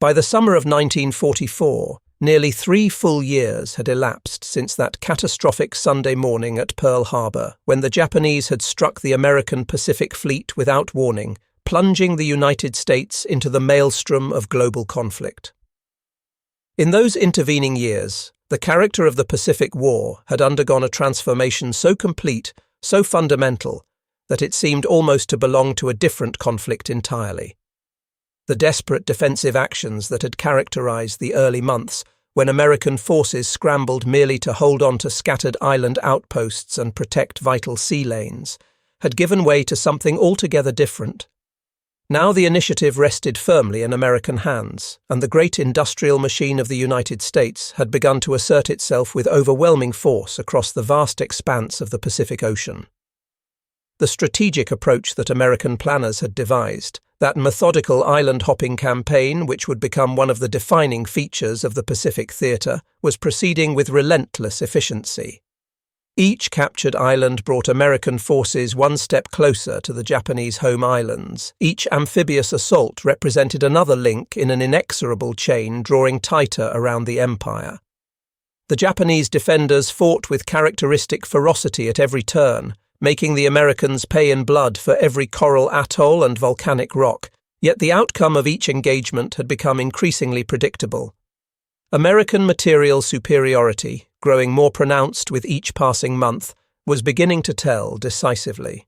By the summer of 1944, nearly 3 full years had elapsed since that catastrophic Sunday morning at Pearl Harbor, when the Japanese had struck the American Pacific Fleet without warning, plunging the United States into the maelstrom of global conflict. In those intervening years, the character of the Pacific War had undergone a transformation so complete, so fundamental, that it seemed almost to belong to a different conflict entirely. The desperate defensive actions that had characterized the early months, when American forces scrambled merely to hold on to scattered island outposts and protect vital sea lanes, had given way to something altogether different. Now the initiative rested firmly in American hands, and the great industrial machine of the United States had begun to assert itself with overwhelming force across the vast expanse of the Pacific Ocean. The strategic approach that American planners had devised, that methodical island-hopping campaign which would become one of the defining features of the Pacific theatre, was proceeding with relentless efficiency. Each captured island brought American forces one step closer to the Japanese home islands. Each amphibious assault represented another link in an inexorable chain drawing tighter around the empire. The Japanese defenders fought with characteristic ferocity at every turn, making the Americans pay in blood for every coral atoll and volcanic rock, yet the outcome of each engagement had become increasingly predictable. American material superiority, growing more pronounced with each passing month, was beginning to tell decisively.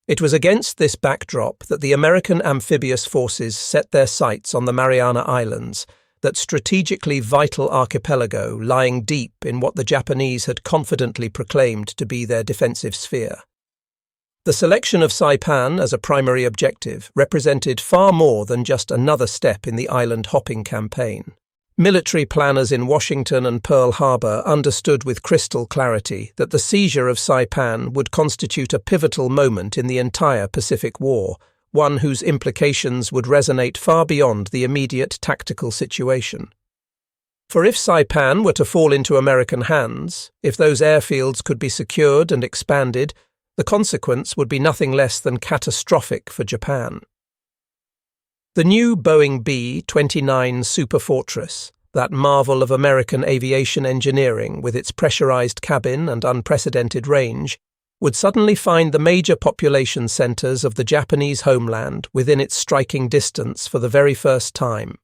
It was against this backdrop that the American amphibious forces set their sights on the Mariana Islands, that strategically vital archipelago lying deep in what the Japanese had confidently proclaimed to be their defensive sphere. The selection of Saipan as a primary objective represented far more than just another step in the island-hopping campaign. Military planners in Washington and Pearl Harbor understood with crystal clarity that the seizure of Saipan would constitute a pivotal moment in the entire Pacific War, one whose implications would resonate far beyond the immediate tactical situation. For if Saipan were to fall into American hands, if those airfields could be secured and expanded, the consequence would be nothing less than catastrophic for Japan. The new Boeing B-29 Superfortress, that marvel of American aviation engineering with its pressurized cabin and unprecedented range, would suddenly find the major population centers of the Japanese homeland within its striking distance for the very first time.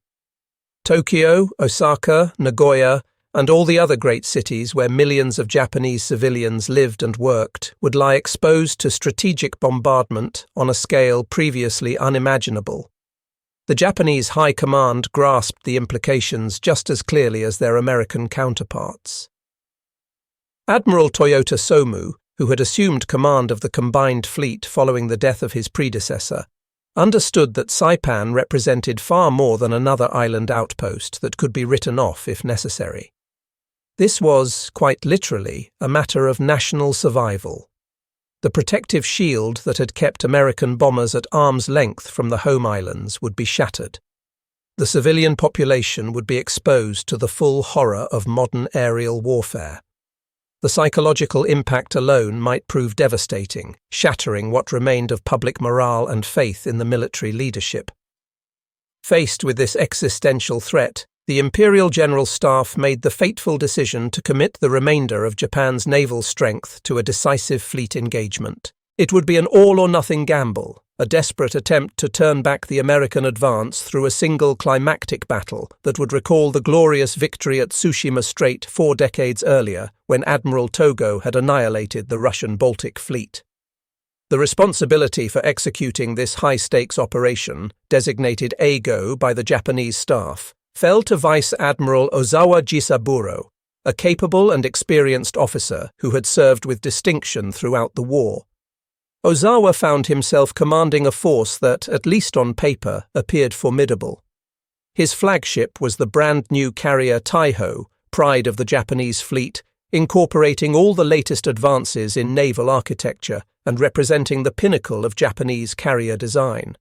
Tokyo, Osaka, Nagoya, and all the other great cities where millions of Japanese civilians lived and worked would lie exposed to strategic bombardment on a scale previously unimaginable. The Japanese High Command grasped the implications just as clearly as their American counterparts. Admiral Toyota Somu, who had assumed command of the combined fleet following the death of his predecessor, understood that Saipan represented far more than another island outpost that could be written off if necessary. This was, quite literally, a matter of national survival. The protective shield that had kept American bombers at arm's length from the home islands would be shattered. The civilian population would be exposed to the full horror of modern aerial warfare. The psychological impact alone might prove devastating, shattering what remained of public morale and faith in the military leadership. Faced with this existential threat, the Imperial General Staff made the fateful decision to commit the remainder of Japan's naval strength to a decisive fleet engagement. It would be an all-or-nothing gamble, a desperate attempt to turn back the American advance through a single climactic battle that would recall the glorious victory at Tsushima Strait 4 decades earlier, when Admiral Togo had annihilated the Russian Baltic Fleet. The responsibility for executing this high-stakes operation, designated Eigo by the Japanese staff, fell to Vice Admiral Ozawa Jisaburo, a capable and experienced officer who had served with distinction throughout the war. Ozawa found himself commanding a force that, at least on paper, appeared formidable. His flagship was the brand-new carrier Taiho, pride of the Japanese fleet, incorporating all the latest advances in naval architecture and representing the pinnacle of Japanese carrier design.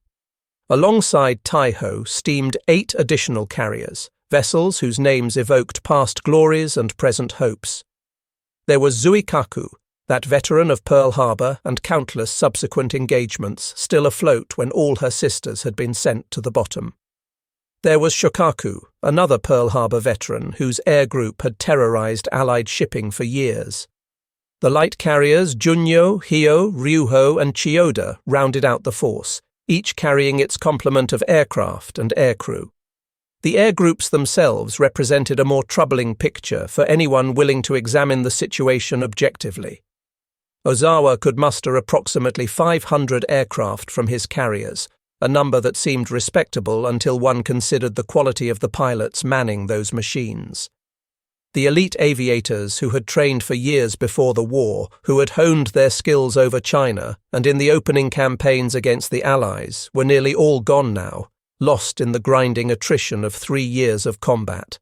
Alongside Taiho steamed 8 additional carriers, vessels whose names evoked past glories and present hopes. There was Zuikaku, that veteran of Pearl Harbor and countless subsequent engagements, still afloat when all her sisters had been sent to the bottom. There was Shokaku, another Pearl Harbor veteran whose air group had terrorized Allied shipping for years. The light carriers Junyo, Hyo, Ryuho, and Chiyoda rounded out the force, each carrying its complement of aircraft and aircrew. The air groups themselves represented a more troubling picture for anyone willing to examine the situation objectively. Ozawa could muster approximately 500 aircraft from his carriers, a number that seemed respectable until one considered the quality of the pilots manning those machines. The elite aviators who had trained for years before the war, who had honed their skills over China and in the opening campaigns against the Allies, were nearly all gone now, lost in the grinding attrition of 3 years of combat.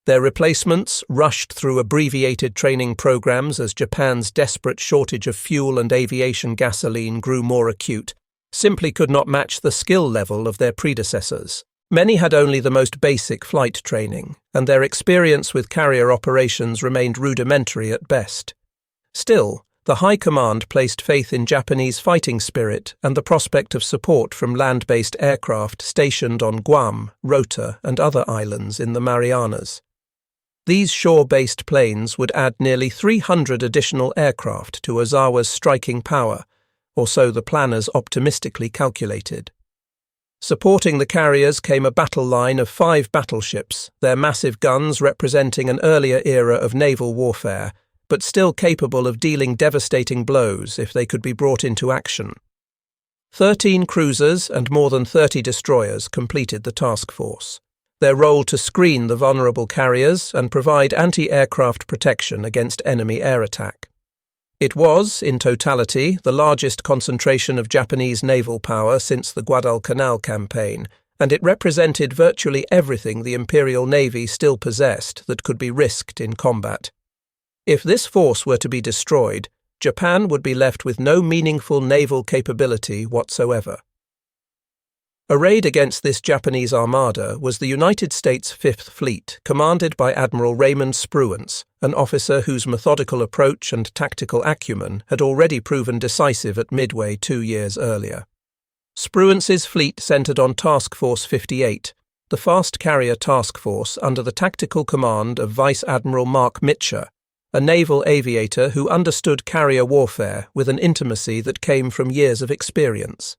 Their replacements, rushed through abbreviated training programs as Japan's desperate shortage of fuel and aviation gasoline grew more acute, simply could not match the skill level of their predecessors. Many had only the most basic flight training, and their experience with carrier operations remained rudimentary at best. Still, the High Command placed faith in Japanese fighting spirit and the prospect of support from land-based aircraft stationed on Guam, Rota, and other islands in the Marianas. These shore-based planes would add nearly 300 additional aircraft to Ozawa's striking power, or so the planners optimistically calculated. Supporting the carriers came a battle line of 5 battleships, their massive guns representing an earlier era of naval warfare, but still capable of dealing devastating blows if they could be brought into action. 13 cruisers and more than 30 destroyers completed the task force, their role to screen the vulnerable carriers and provide anti-aircraft protection against enemy air attack. It was, in totality, the largest concentration of Japanese naval power since the Guadalcanal campaign, and it represented virtually everything the Imperial Navy still possessed that could be risked in combat. If this force were to be destroyed, Japan would be left with no meaningful naval capability whatsoever. A raid against this Japanese armada was the United States Fifth Fleet, commanded by Admiral Raymond Spruance, an officer whose methodical approach and tactical acumen had already proven decisive at Midway 2 years earlier. Spruance's fleet centered on Task Force 58, the fast carrier task force under the tactical command of Vice Admiral Mark Mitscher, a naval aviator who understood carrier warfare with an intimacy that came from years of experience.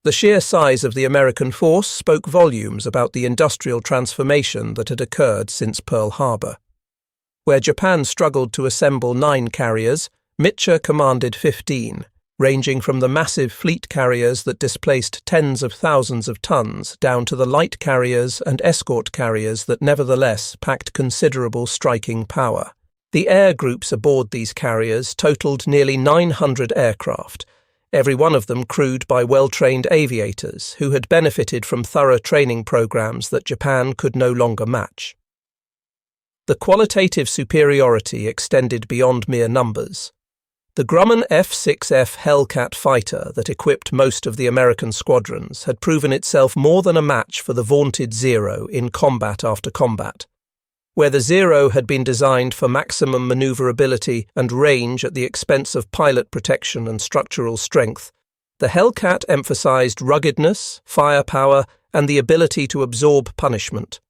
The sheer size of the American force spoke volumes about the industrial transformation that had occurred since Pearl Harbor. Where Japan struggled to assemble 9 carriers, Mitscher commanded 15, ranging from the massive fleet carriers that displaced tens of thousands of tons down to the light carriers and escort carriers that nevertheless packed considerable striking power. The air groups aboard these carriers totaled nearly 900 aircraft, every one of them crewed by well-trained aviators who had benefited from thorough training programs that Japan could no longer match. The qualitative superiority extended beyond mere numbers. The Grumman F-6F Hellcat fighter that equipped most of the American squadrons had proven itself more than a match for the vaunted Zero in combat after combat. Where the Zero had been designed for maximum maneuverability and range at the expense of pilot protection and structural strength, the Hellcat emphasized ruggedness, firepower, and the ability to absorb punishment.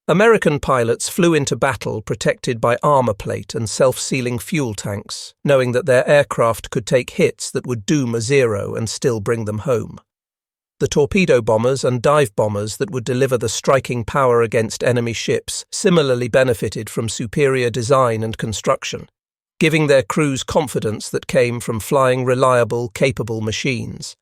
American pilots flew into battle protected by armor plate and self-sealing fuel tanks, knowing that their aircraft could take hits that would doom a Zero and still bring them home. The torpedo bombers and dive bombers that would deliver the striking power against enemy ships similarly benefited from superior design and construction, giving their crews confidence that came from flying reliable, capable machines.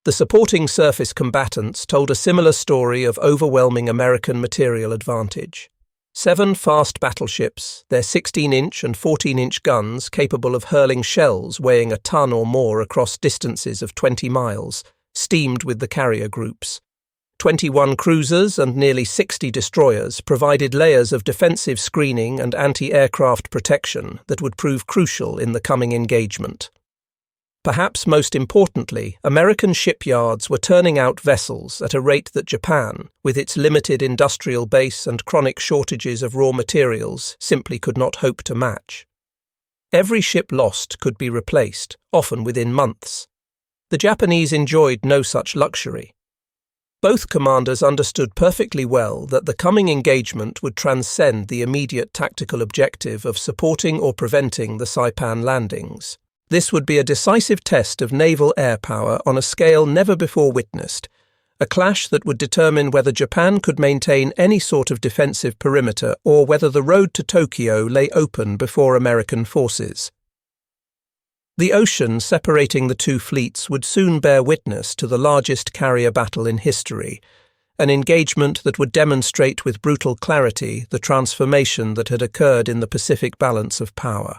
The supporting surface combatants told a similar story of overwhelming American material advantage. 7 fast battleships, their 16-inch and 14-inch guns capable of hurling shells weighing a ton or more across distances of 20 miles, steamed with the carrier groups. 21 cruisers and nearly 60 destroyers provided layers of defensive screening and anti-aircraft protection that would prove crucial in the coming engagement. Perhaps most importantly, American shipyards were turning out vessels at a rate that Japan, with its limited industrial base and chronic shortages of raw materials, simply could not hope to match. Every ship lost could be replaced, often within months. The Japanese enjoyed no such luxury. Both commanders understood perfectly well that the coming engagement would transcend the immediate tactical objective of supporting or preventing the Saipan landings. This would be a decisive test of naval air power on a scale never before witnessed, a clash that would determine whether Japan could maintain any sort of defensive perimeter or whether the road to Tokyo lay open before American forces. The ocean separating the two fleets would soon bear witness to the largest carrier battle in history, an engagement that would demonstrate with brutal clarity the transformation that had occurred in the Pacific balance of power.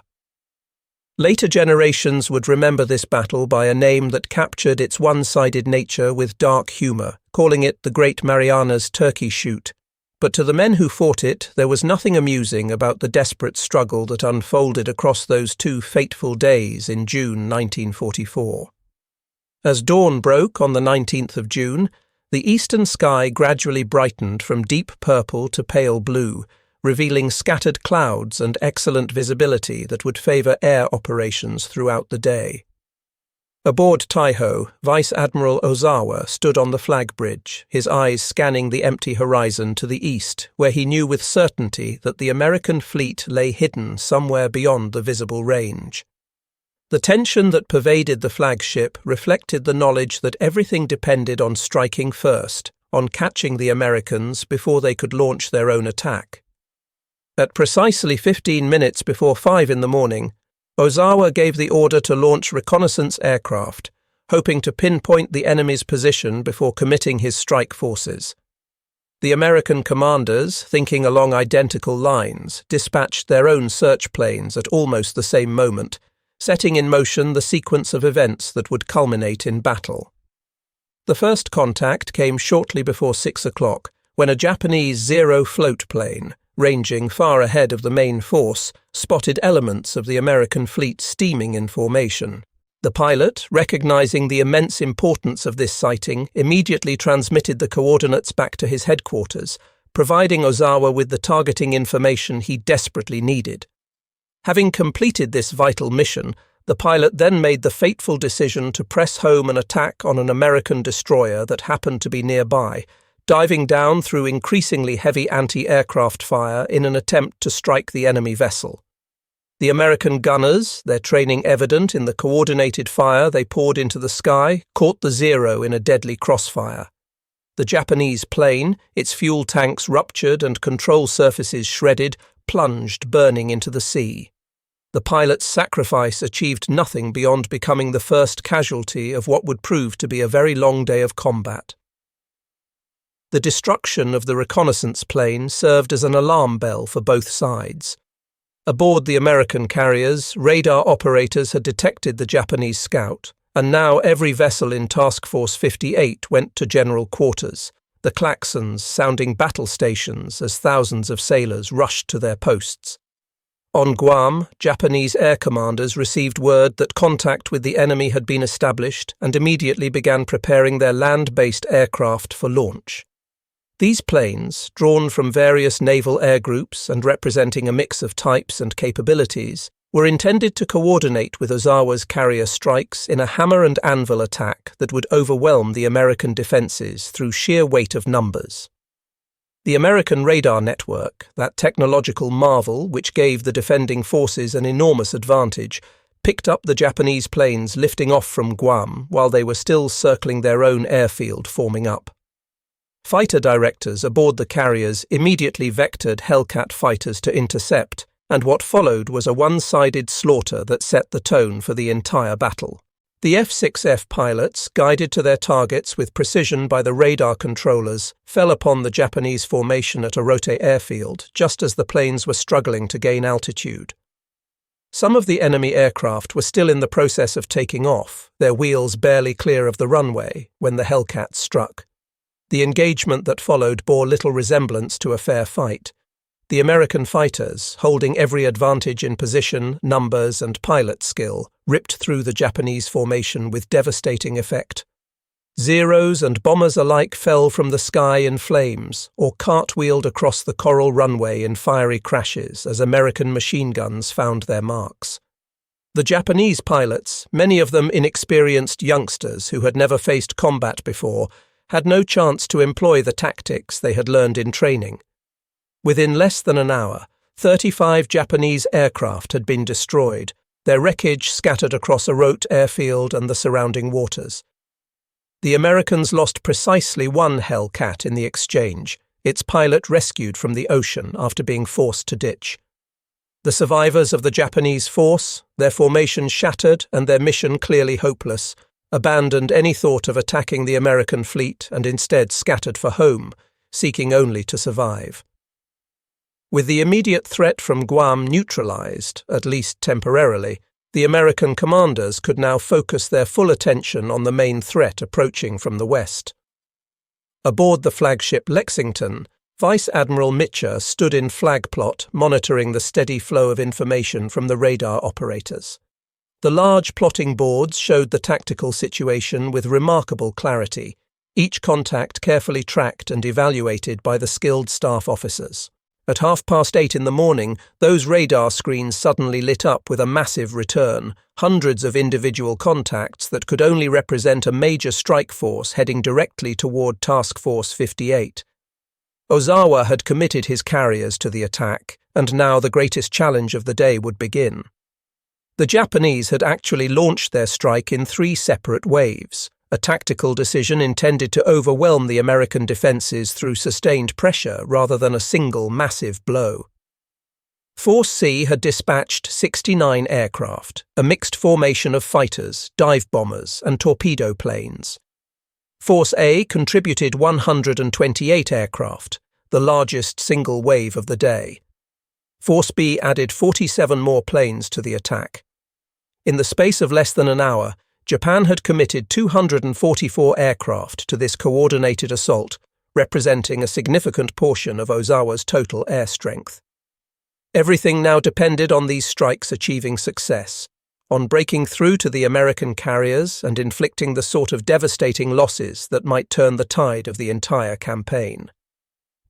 Later generations would remember this battle by a name that captured its one-sided nature with dark humour, calling it the Great Marianas Turkey Shoot. But to the men who fought it, there was nothing amusing about the desperate struggle that unfolded across those 2 fateful days in June 1944. As dawn broke on the 19th of June, the eastern sky gradually brightened from deep purple to pale blue, revealing scattered clouds and excellent visibility that would favour air operations throughout the day. Aboard Taiho, Vice Admiral Ozawa stood on the flag bridge, his eyes scanning the empty horizon to the east, where he knew with certainty that the American fleet lay hidden somewhere beyond the visible range. The tension that pervaded the flagship reflected the knowledge that everything depended on striking first, on catching the Americans before they could launch their own attack. At precisely 15 minutes before 5 in the morning, Ozawa gave the order to launch reconnaissance aircraft, hoping to pinpoint the enemy's position before committing his strike forces. The American commanders, thinking along identical lines, dispatched their own search planes at almost the same moment, setting in motion the sequence of events that would culminate in battle. The first contact came shortly before 6 o'clock, when a Japanese Zero float plane, ranging far ahead of the main force, spotted elements of the American fleet steaming in formation. The pilot, recognizing the immense importance of this sighting, immediately transmitted the coordinates back to his headquarters, providing Ozawa with the targeting information he desperately needed. Having completed this vital mission, the pilot then made the fateful decision to press home an attack on an American destroyer that happened to be nearby, diving down through increasingly heavy anti-aircraft fire in an attempt to strike the enemy vessel. The American gunners, their training evident in the coordinated fire they poured into the sky, caught the Zero in a deadly crossfire. The Japanese plane, its fuel tanks ruptured and control surfaces shredded, plunged burning into the sea. The pilot's sacrifice achieved nothing beyond becoming the first casualty of what would prove to be a very long day of combat. The destruction of the reconnaissance plane served as an alarm bell for both sides. Aboard the American carriers, radar operators had detected the Japanese scout, and now every vessel in Task Force 58 went to general quarters, the klaxons sounding battle stations as thousands of sailors rushed to their posts. On Guam, Japanese air commanders received word that contact with the enemy had been established and immediately began preparing their land-based aircraft for launch. These planes, drawn from various naval air groups and representing a mix of types and capabilities, were intended to coordinate with Ozawa's carrier strikes in a hammer-and-anvil attack that would overwhelm the American defences through sheer weight of numbers. The American radar network, that technological marvel which gave the defending forces an enormous advantage, picked up the Japanese planes lifting off from Guam while they were still circling their own airfield forming up. Fighter directors aboard the carriers immediately vectored Hellcat fighters to intercept, and what followed was a one-sided slaughter that set the tone for the entire battle. The F-6F pilots, guided to their targets with precision by the radar controllers, fell upon the Japanese formation at Orote airfield just as the planes were struggling to gain altitude. Some of the enemy aircraft were still in the process of taking off, their wheels barely clear of the runway, when the Hellcats struck. The engagement that followed bore little resemblance to a fair fight. The American fighters, holding every advantage in position, numbers, and pilot skill, ripped through the Japanese formation with devastating effect. Zeros and bombers alike fell from the sky in flames, or cartwheeled across the coral runway in fiery crashes as American machine guns found their marks. The Japanese pilots, many of them inexperienced youngsters who had never faced combat before, had no chance to employ the tactics they had learned in training. Within less than an hour, 35 Japanese aircraft had been destroyed, their wreckage scattered across a Rote airfield and the surrounding waters. The Americans lost precisely one Hellcat in the exchange, its pilot rescued from the ocean after being forced to ditch. The survivors of the Japanese force, their formation shattered and their mission clearly hopeless, abandoned any thought of attacking the American fleet and instead scattered for home, seeking only to survive. With the immediate threat from Guam neutralized, at least temporarily, the American commanders could now focus their full attention on the main threat approaching from the west. Aboard the flagship Lexington, Vice Admiral Mitcher stood in flag plot, monitoring the steady flow of information from the radar operators. The large plotting boards showed the tactical situation with remarkable clarity, each contact carefully tracked and evaluated by the skilled staff officers. At 8:30 in the morning, those radar screens suddenly lit up with a massive return, hundreds of individual contacts that could only represent a major strike force heading directly toward Task Force 58. Ozawa had committed his carriers to the attack, and now the greatest challenge of the day would begin. The Japanese had actually launched their strike in 3 separate waves, a tactical decision intended to overwhelm the American defences through sustained pressure rather than a single massive blow. Force C had dispatched 69 aircraft, a mixed formation of fighters, dive bombers, and torpedo planes. Force A contributed 128 aircraft, the largest single wave of the day. Force B added 47 more planes to the attack. In the space of less than an hour, Japan had committed 244 aircraft to this coordinated assault, representing a significant portion of Ozawa's total air strength. Everything now depended on these strikes achieving success, on breaking through to the American carriers and inflicting the sort of devastating losses that might turn the tide of the entire campaign.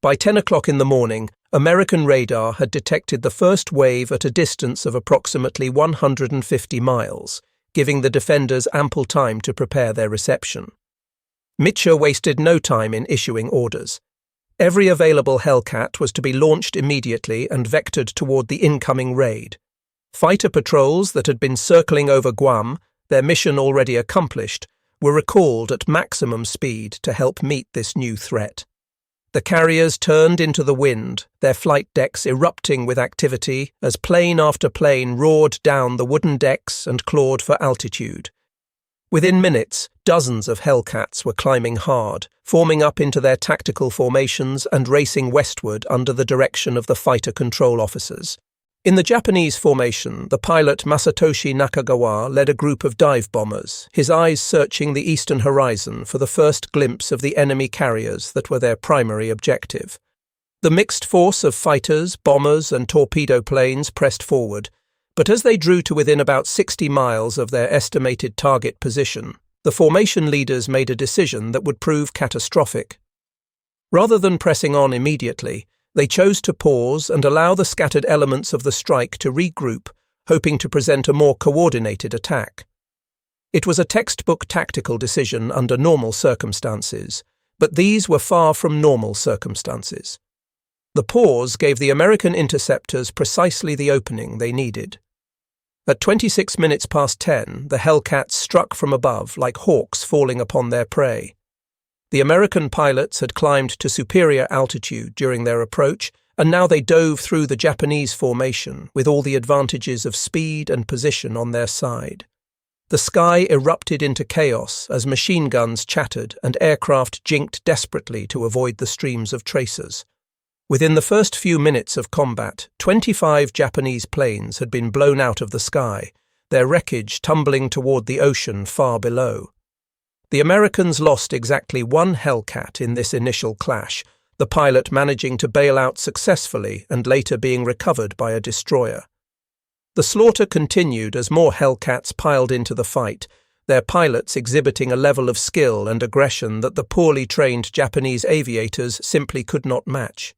By 10 o'clock in the morning, American radar had detected the first wave at a distance of approximately 150 miles, giving the defenders ample time to prepare their reception. Mitcher wasted no time in issuing orders. Every available Hellcat was to be launched immediately and vectored toward the incoming raid. Fighter patrols that had been circling over Guam, their mission already accomplished, were recalled at maximum speed to help meet this new threat. The carriers turned into the wind, their flight decks erupting with activity as plane after plane roared down the wooden decks and clawed for altitude. Within minutes, dozens of Hellcats were climbing hard, forming up into their tactical formations and racing westward under the direction of the fighter control officers. In the Japanese formation, the pilot Masatoshi Nakagawa led a group of dive bombers, his eyes searching the eastern horizon for the first glimpse of the enemy carriers that were their primary objective. The mixed force of fighters, bombers, and torpedo planes pressed forward, but as they drew to within about 60 miles of their estimated target position, the formation leaders made a decision that would prove catastrophic. Rather than pressing on immediately, they chose to pause and allow the scattered elements of the strike to regroup, hoping to present a more coordinated attack. It was a textbook tactical decision under normal circumstances, but these were far from normal circumstances. The pause gave the American interceptors precisely the opening they needed. At 26 minutes past 10, the Hellcats struck from above like hawks falling upon their prey. The American pilots had climbed to superior altitude during their approach, and now they dove through the Japanese formation with all the advantages of speed and position on their side. The sky erupted into chaos as machine guns chattered and aircraft jinked desperately to avoid the streams of tracers. Within the first few minutes of combat, 25 Japanese planes had been blown out of the sky, their wreckage tumbling toward the ocean far below. The Americans lost exactly one Hellcat in this initial clash, the pilot managing to bail out successfully and later being recovered by a destroyer. The slaughter continued as more Hellcats piled into the fight, their pilots exhibiting a level of skill and aggression that the poorly trained Japanese aviators simply could not match.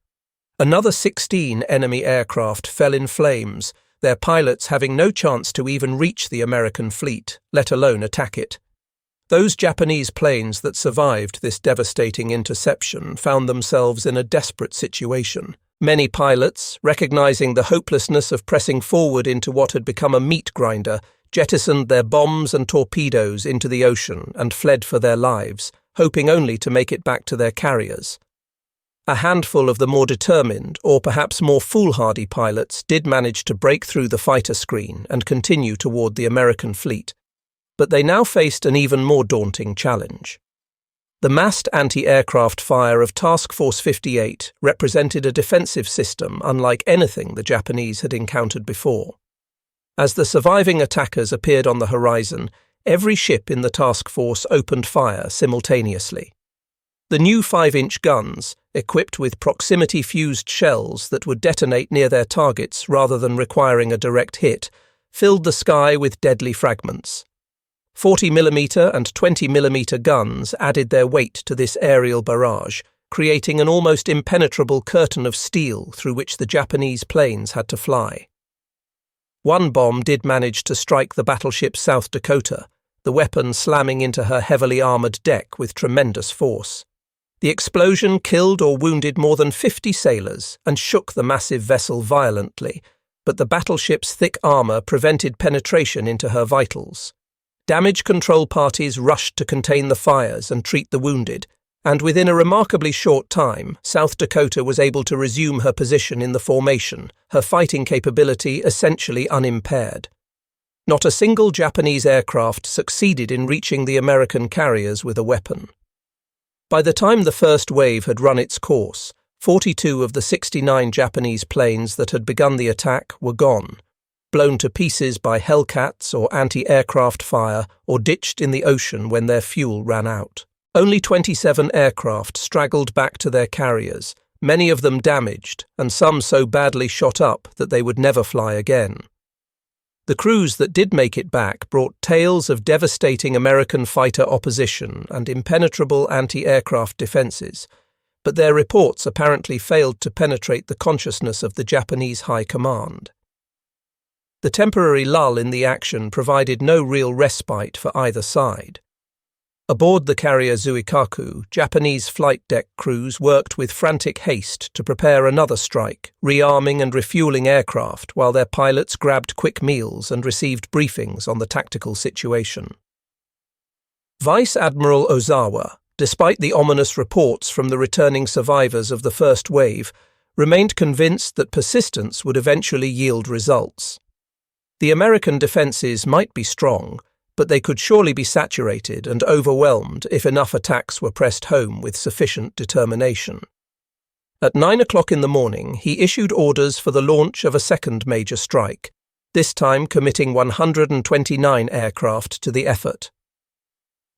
Another 16 enemy aircraft fell in flames, their pilots having no chance to even reach the American fleet, let alone attack it. Those Japanese planes that survived this devastating interception found themselves in a desperate situation. Many pilots, recognizing the hopelessness of pressing forward into what had become a meat grinder, jettisoned their bombs and torpedoes into the ocean and fled for their lives, hoping only to make it back to their carriers. A handful of the more determined, or perhaps more foolhardy pilots did manage to break through the fighter screen and continue toward the American fleet, but they now faced an even more daunting challenge. The massed anti-aircraft fire of Task Force 58 represented a defensive system unlike anything the Japanese had encountered before. As the surviving attackers appeared on the horizon, every ship in the task force opened fire simultaneously. The new 5-inch guns, equipped with proximity-fused shells that would detonate near their targets rather than requiring a direct hit, filled the sky with deadly fragments. 40mm and 20mm guns added their weight to this aerial barrage, creating an almost impenetrable curtain of steel through which the Japanese planes had to fly. One bomb did manage to strike the battleship South Dakota, the weapon slamming into her heavily armoured deck with tremendous force. The explosion killed or wounded more than 50 sailors and shook the massive vessel violently, but the battleship's thick armour prevented penetration into her vitals. Damage control parties rushed to contain the fires and treat the wounded, and within a remarkably short time, South Dakota was able to resume her position in the formation, her fighting capability essentially unimpaired. Not a single Japanese aircraft succeeded in reaching the American carriers with a weapon. By the time the first wave had run its course, 42 of the 69 Japanese planes that had begun the attack were gone, blown to pieces by Hellcats or anti-aircraft fire or ditched in the ocean when their fuel ran out. Only 27 aircraft straggled back to their carriers, many of them damaged and some so badly shot up that they would never fly again. The crews that did make it back brought tales of devastating American fighter opposition and impenetrable anti-aircraft defenses, but their reports apparently failed to penetrate the consciousness of the Japanese High Command. The temporary lull in the action provided no real respite for either side. Aboard the carrier Zuikaku, Japanese flight deck crews worked with frantic haste to prepare another strike, rearming and refueling aircraft while their pilots grabbed quick meals and received briefings on the tactical situation. Vice Admiral Ozawa, despite the ominous reports from the returning survivors of the first wave, remained convinced that persistence would eventually yield results. The American defences might be strong, but they could surely be saturated and overwhelmed if enough attacks were pressed home with sufficient determination. At 9 o'clock in the morning, he issued orders for the launch of a second major strike, this time committing 129 aircraft to the effort.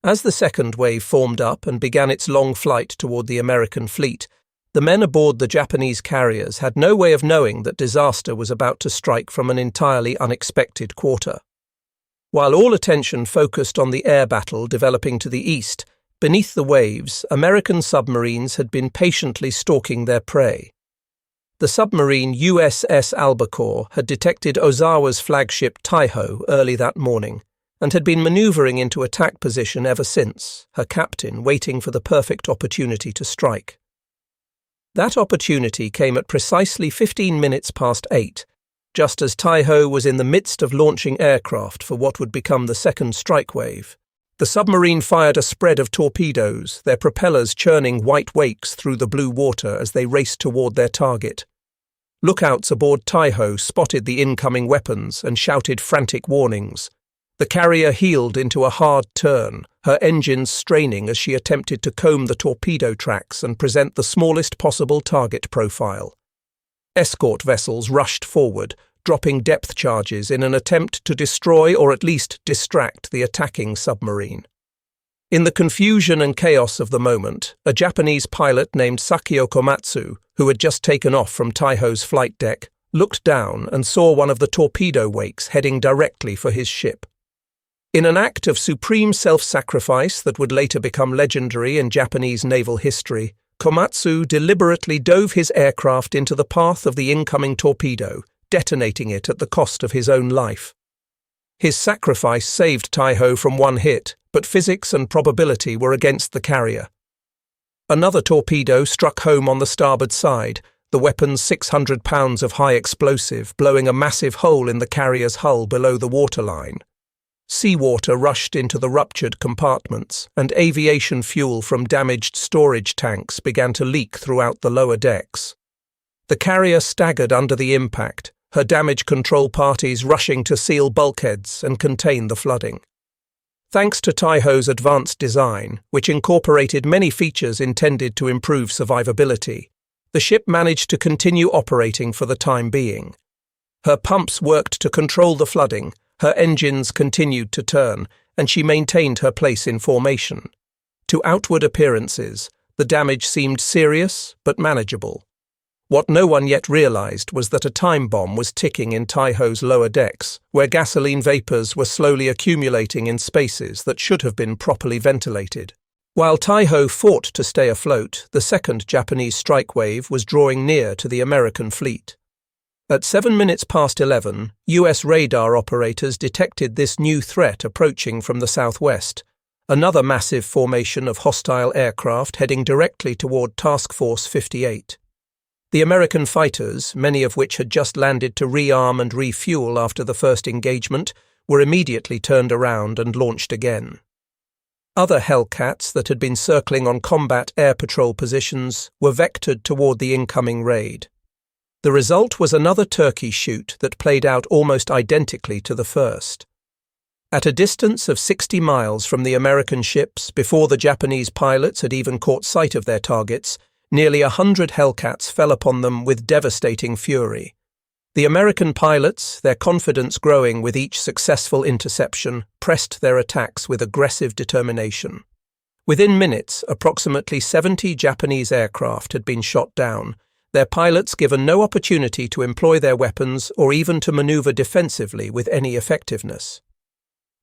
As the second wave formed up and began its long flight toward the American fleet, the men aboard the Japanese carriers had no way of knowing that disaster was about to strike from an entirely unexpected quarter. While all attention focused on the air battle developing to the east, beneath the waves, American submarines had been patiently stalking their prey. The submarine USS Albacore had detected Ozawa's flagship Taiho early that morning, and had been manoeuvring into attack position ever since, her captain waiting for the perfect opportunity to strike. That opportunity came at precisely 15 minutes past 8, just as Taiho was in the midst of launching aircraft for what would become the second strike wave. The submarine fired a spread of torpedoes, their propellers churning white wakes through the blue water as they raced toward their target. Lookouts aboard Taiho spotted the incoming weapons and shouted frantic warnings. The carrier heeled into a hard turn, her engines straining as she attempted to comb the torpedo tracks and present the smallest possible target profile. Escort vessels rushed forward, dropping depth charges in an attempt to destroy or at least distract the attacking submarine. In the confusion and chaos of the moment, a Japanese pilot named Sakio Komatsu, who had just taken off from Taiho's flight deck, looked down and saw one of the torpedo wakes heading directly for his ship. In an act of supreme self-sacrifice that would later become legendary in Japanese naval history, Komatsu deliberately dove his aircraft into the path of the incoming torpedo, detonating it at the cost of his own life. His sacrifice saved Taiho from one hit, but physics and probability were against the carrier. Another torpedo struck home on the starboard side, the weapon's 600 pounds of high explosive blowing a massive hole in the carrier's hull below the waterline. Seawater rushed into the ruptured compartments, and aviation fuel from damaged storage tanks began to leak throughout the lower decks. The carrier staggered under the impact, her damage control parties rushing to seal bulkheads and contain the flooding. Thanks to Taiho's advanced design, which incorporated many features intended to improve survivability, the ship managed to continue operating for the time being. Her pumps worked to control the flooding, her engines continued to turn, and she maintained her place in formation. To outward appearances, the damage seemed serious but manageable. What no one yet realized was that a time bomb was ticking in Taiho's lower decks, where gasoline vapors were slowly accumulating in spaces that should have been properly ventilated. While Taiho fought to stay afloat, the second Japanese strike wave was drawing near to the American fleet. At 11:07, US radar operators detected this new threat approaching from the southwest, another massive formation of hostile aircraft heading directly toward Task Force 58. The American fighters, many of which had just landed to rearm and refuel after the first engagement, were immediately turned around and launched again. Other Hellcats that had been circling on combat air patrol positions were vectored toward the incoming raid. The result was another turkey shoot that played out almost identically to the first. At a distance of 60 miles from the American ships, before the Japanese pilots had even caught sight of their targets, nearly 100 Hellcats fell upon them with devastating fury. The American pilots, their confidence growing with each successful interception, pressed their attacks with aggressive determination. Within minutes, approximately 70 Japanese aircraft had been shot down, their pilots given no opportunity to employ their weapons or even to maneuver defensively with any effectiveness.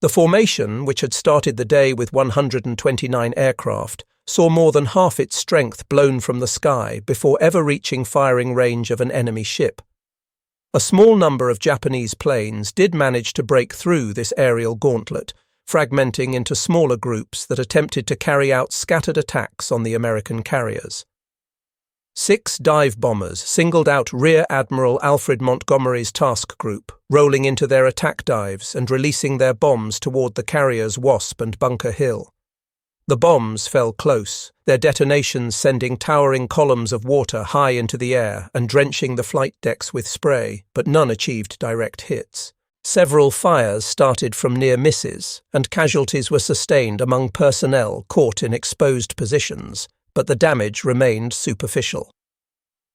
The formation, which had started the day with 129 aircraft, saw more than half its strength blown from the sky before ever reaching firing range of an enemy ship. A small number of Japanese planes did manage to break through this aerial gauntlet, fragmenting into smaller groups that attempted to carry out scattered attacks on the American carriers. 6 dive bombers singled out Rear Admiral Alfred Montgomery's task group, rolling into their attack dives and releasing their bombs toward the carriers Wasp and Bunker Hill. The bombs fell close, their detonations sending towering columns of water high into the air and drenching the flight decks with spray, but none achieved direct hits. Several fires started from near misses, and casualties were sustained among personnel caught in exposed positions, but the damage remained superficial.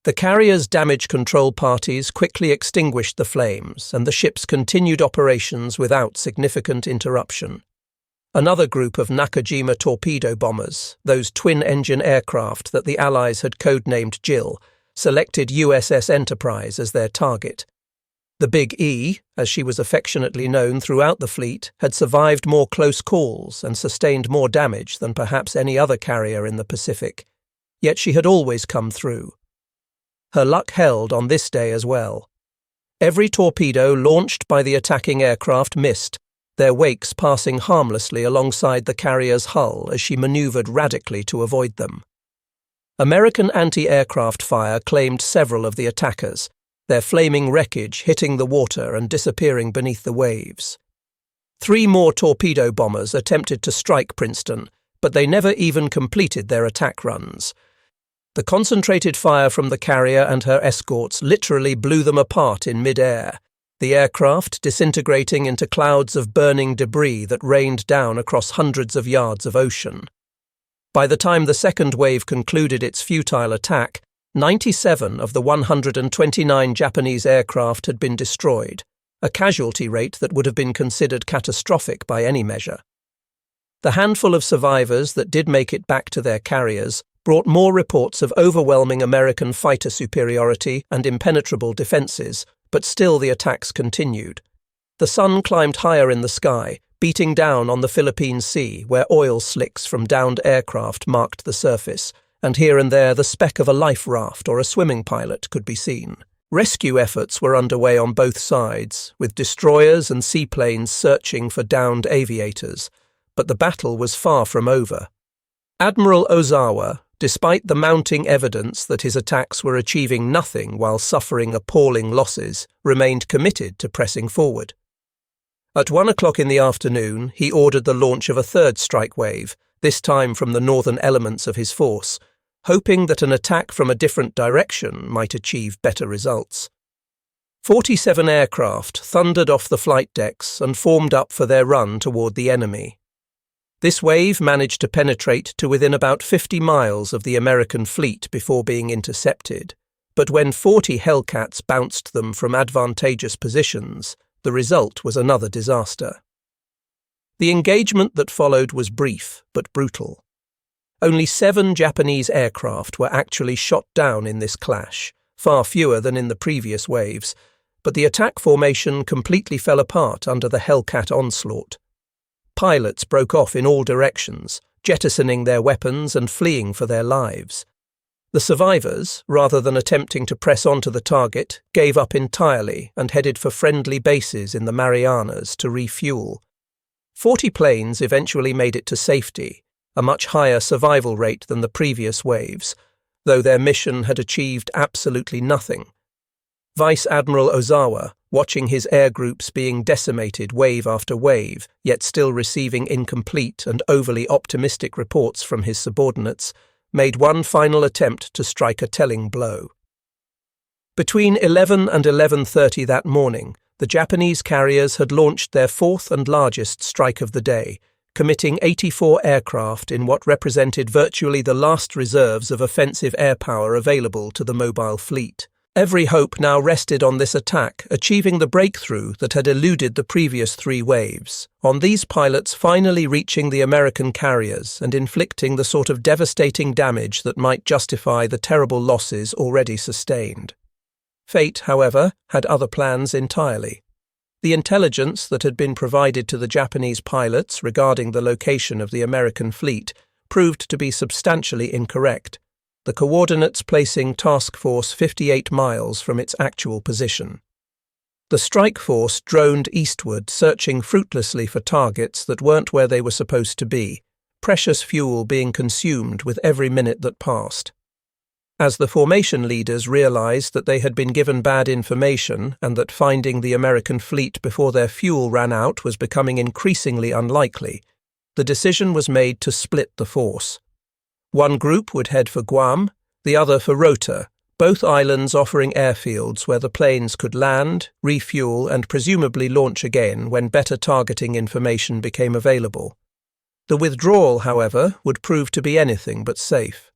The carrier's damage control parties quickly extinguished the flames, and the ships continued operations without significant interruption. Another group of Nakajima torpedo bombers, those twin-engine aircraft that the Allies had codenamed Jill, selected USS Enterprise as their target. The Big E, as she was affectionately known throughout the fleet, had survived more close calls and sustained more damage than perhaps any other carrier in the Pacific, yet she had always come through. Her luck held on this day as well. Every torpedo launched by the attacking aircraft missed, their wakes passing harmlessly alongside the carrier's hull as she maneuvered radically to avoid them. American anti-aircraft fire claimed several of the attackers, their flaming wreckage hitting the water and disappearing beneath the waves. 3 more torpedo bombers attempted to strike Princeton, but they never even completed their attack runs. The concentrated fire from the carrier and her escorts literally blew them apart in mid-air, the aircraft disintegrating into clouds of burning debris that rained down across hundreds of yards of ocean. By the time the second wave concluded its futile attack, 97 of the 129 Japanese aircraft had been destroyed, a casualty rate that would have been considered catastrophic by any measure. The handful of survivors that did make it back to their carriers brought more reports of overwhelming American fighter superiority and impenetrable defenses, but still the attacks continued. The sun climbed higher in the sky, beating down on the Philippine Sea, where oil slicks from downed aircraft marked the surface, and here and there the speck of a life raft or a swimming pilot could be seen. Rescue efforts were underway on both sides, with destroyers and seaplanes searching for downed aviators, but the battle was far from over. Admiral Ozawa, despite the mounting evidence that his attacks were achieving nothing while suffering appalling losses, remained committed to pressing forward. At 1 o'clock in the afternoon, he ordered the launch of a third strike wave, this time from the northern elements of his force, hoping that an attack from a different direction might achieve better results. 47 aircraft thundered off the flight decks and formed up for their run toward the enemy. This wave managed to penetrate to within about 50 miles of the American fleet before being intercepted, but when 40 Hellcats bounced them from advantageous positions, the result was another disaster. The engagement that followed was brief but brutal. Only 7 Japanese aircraft were actually shot down in this clash, far fewer than in the previous waves, but the attack formation completely fell apart under the Hellcat onslaught. Pilots broke off in all directions, jettisoning their weapons and fleeing for their lives. The survivors, rather than attempting to press onto the target, gave up entirely and headed for friendly bases in the Marianas to refuel. 40 planes eventually made it to safety, a much higher survival rate than the previous waves, though their mission had achieved absolutely nothing. Vice Admiral Ozawa, watching his air groups being decimated wave after wave, yet still receiving incomplete and overly optimistic reports from his subordinates, made one final attempt to strike a telling blow. Between 11 and 11:30 that morning, the Japanese carriers had launched their fourth and largest strike of the day, committing 84 aircraft in what represented virtually the last reserves of offensive air power available to the mobile fleet. Every hope now rested on this attack achieving the breakthrough that had eluded the previous 3 waves, on these pilots finally reaching the American carriers and inflicting the sort of devastating damage that might justify the terrible losses already sustained. Fate, however, had other plans entirely. The intelligence that had been provided to the Japanese pilots regarding the location of the American fleet proved to be substantially incorrect, the coordinates placing Task Force 58 miles from its actual position. The strike force droned eastward, searching fruitlessly for targets that weren't where they were supposed to be, precious fuel being consumed with every minute that passed. As the formation leaders realized that they had been given bad information and that finding the American fleet before their fuel ran out was becoming increasingly unlikely, the decision was made to split the force. One group would head for Guam, the other for Rota, both islands offering airfields where the planes could land, refuel, and presumably launch again when better targeting information became available. The withdrawal, however, would prove to be anything but safe.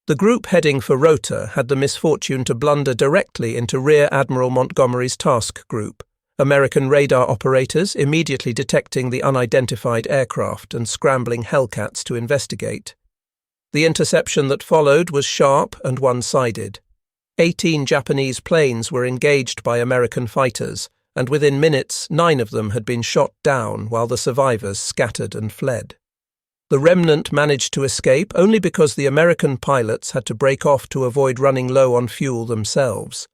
The group heading for Rota had the misfortune to blunder directly into Rear Admiral Montgomery's task group, American radar operators immediately detecting the unidentified aircraft and scrambling Hellcats to investigate. The interception that followed was sharp and one-sided. 18 Japanese planes were engaged by American fighters, and within minutes 9 of them had been shot down while the survivors scattered and fled. The remnant managed to escape only because the American pilots had to break off to avoid running low on fuel themselves.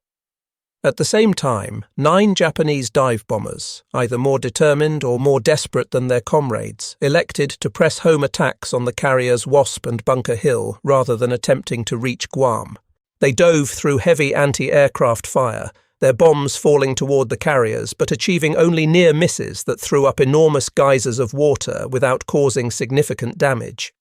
At the same time, 9 Japanese dive bombers, either more determined or more desperate than their comrades, elected to press home attacks on the carriers Wasp and Bunker Hill rather than attempting to reach Guam. They dove through heavy anti-aircraft fire, their bombs falling toward the carriers but achieving only near misses that threw up enormous geysers of water without causing significant damage.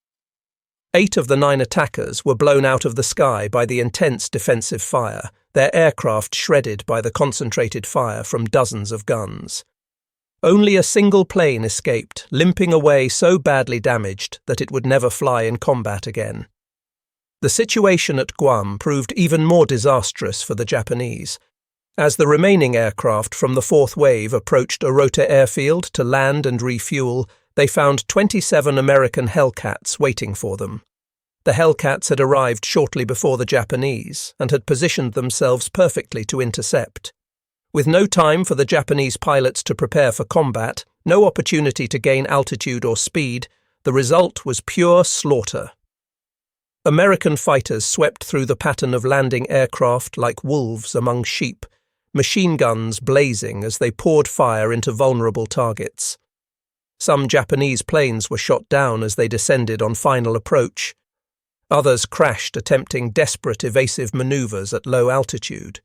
8 of the 9 attackers were blown out of the sky by the intense defensive fire, their aircraft shredded by the concentrated fire from dozens of guns. Only a single plane escaped, limping away so badly damaged that it would never fly in combat again. The situation at Guam proved even more disastrous for the Japanese. As the remaining aircraft from the 4th wave approached a Rota airfield to land and refuel, they found 27 American Hellcats waiting for them. The Hellcats had arrived shortly before the Japanese and had positioned themselves perfectly to intercept. With no time for the Japanese pilots to prepare for combat, no opportunity to gain altitude or speed, the result was pure slaughter. American fighters swept through the pattern of landing aircraft like wolves among sheep, machine guns blazing as they poured fire into vulnerable targets. Some Japanese planes were shot down as they descended on final approach. Others crashed attempting desperate evasive maneuvers at low altitude.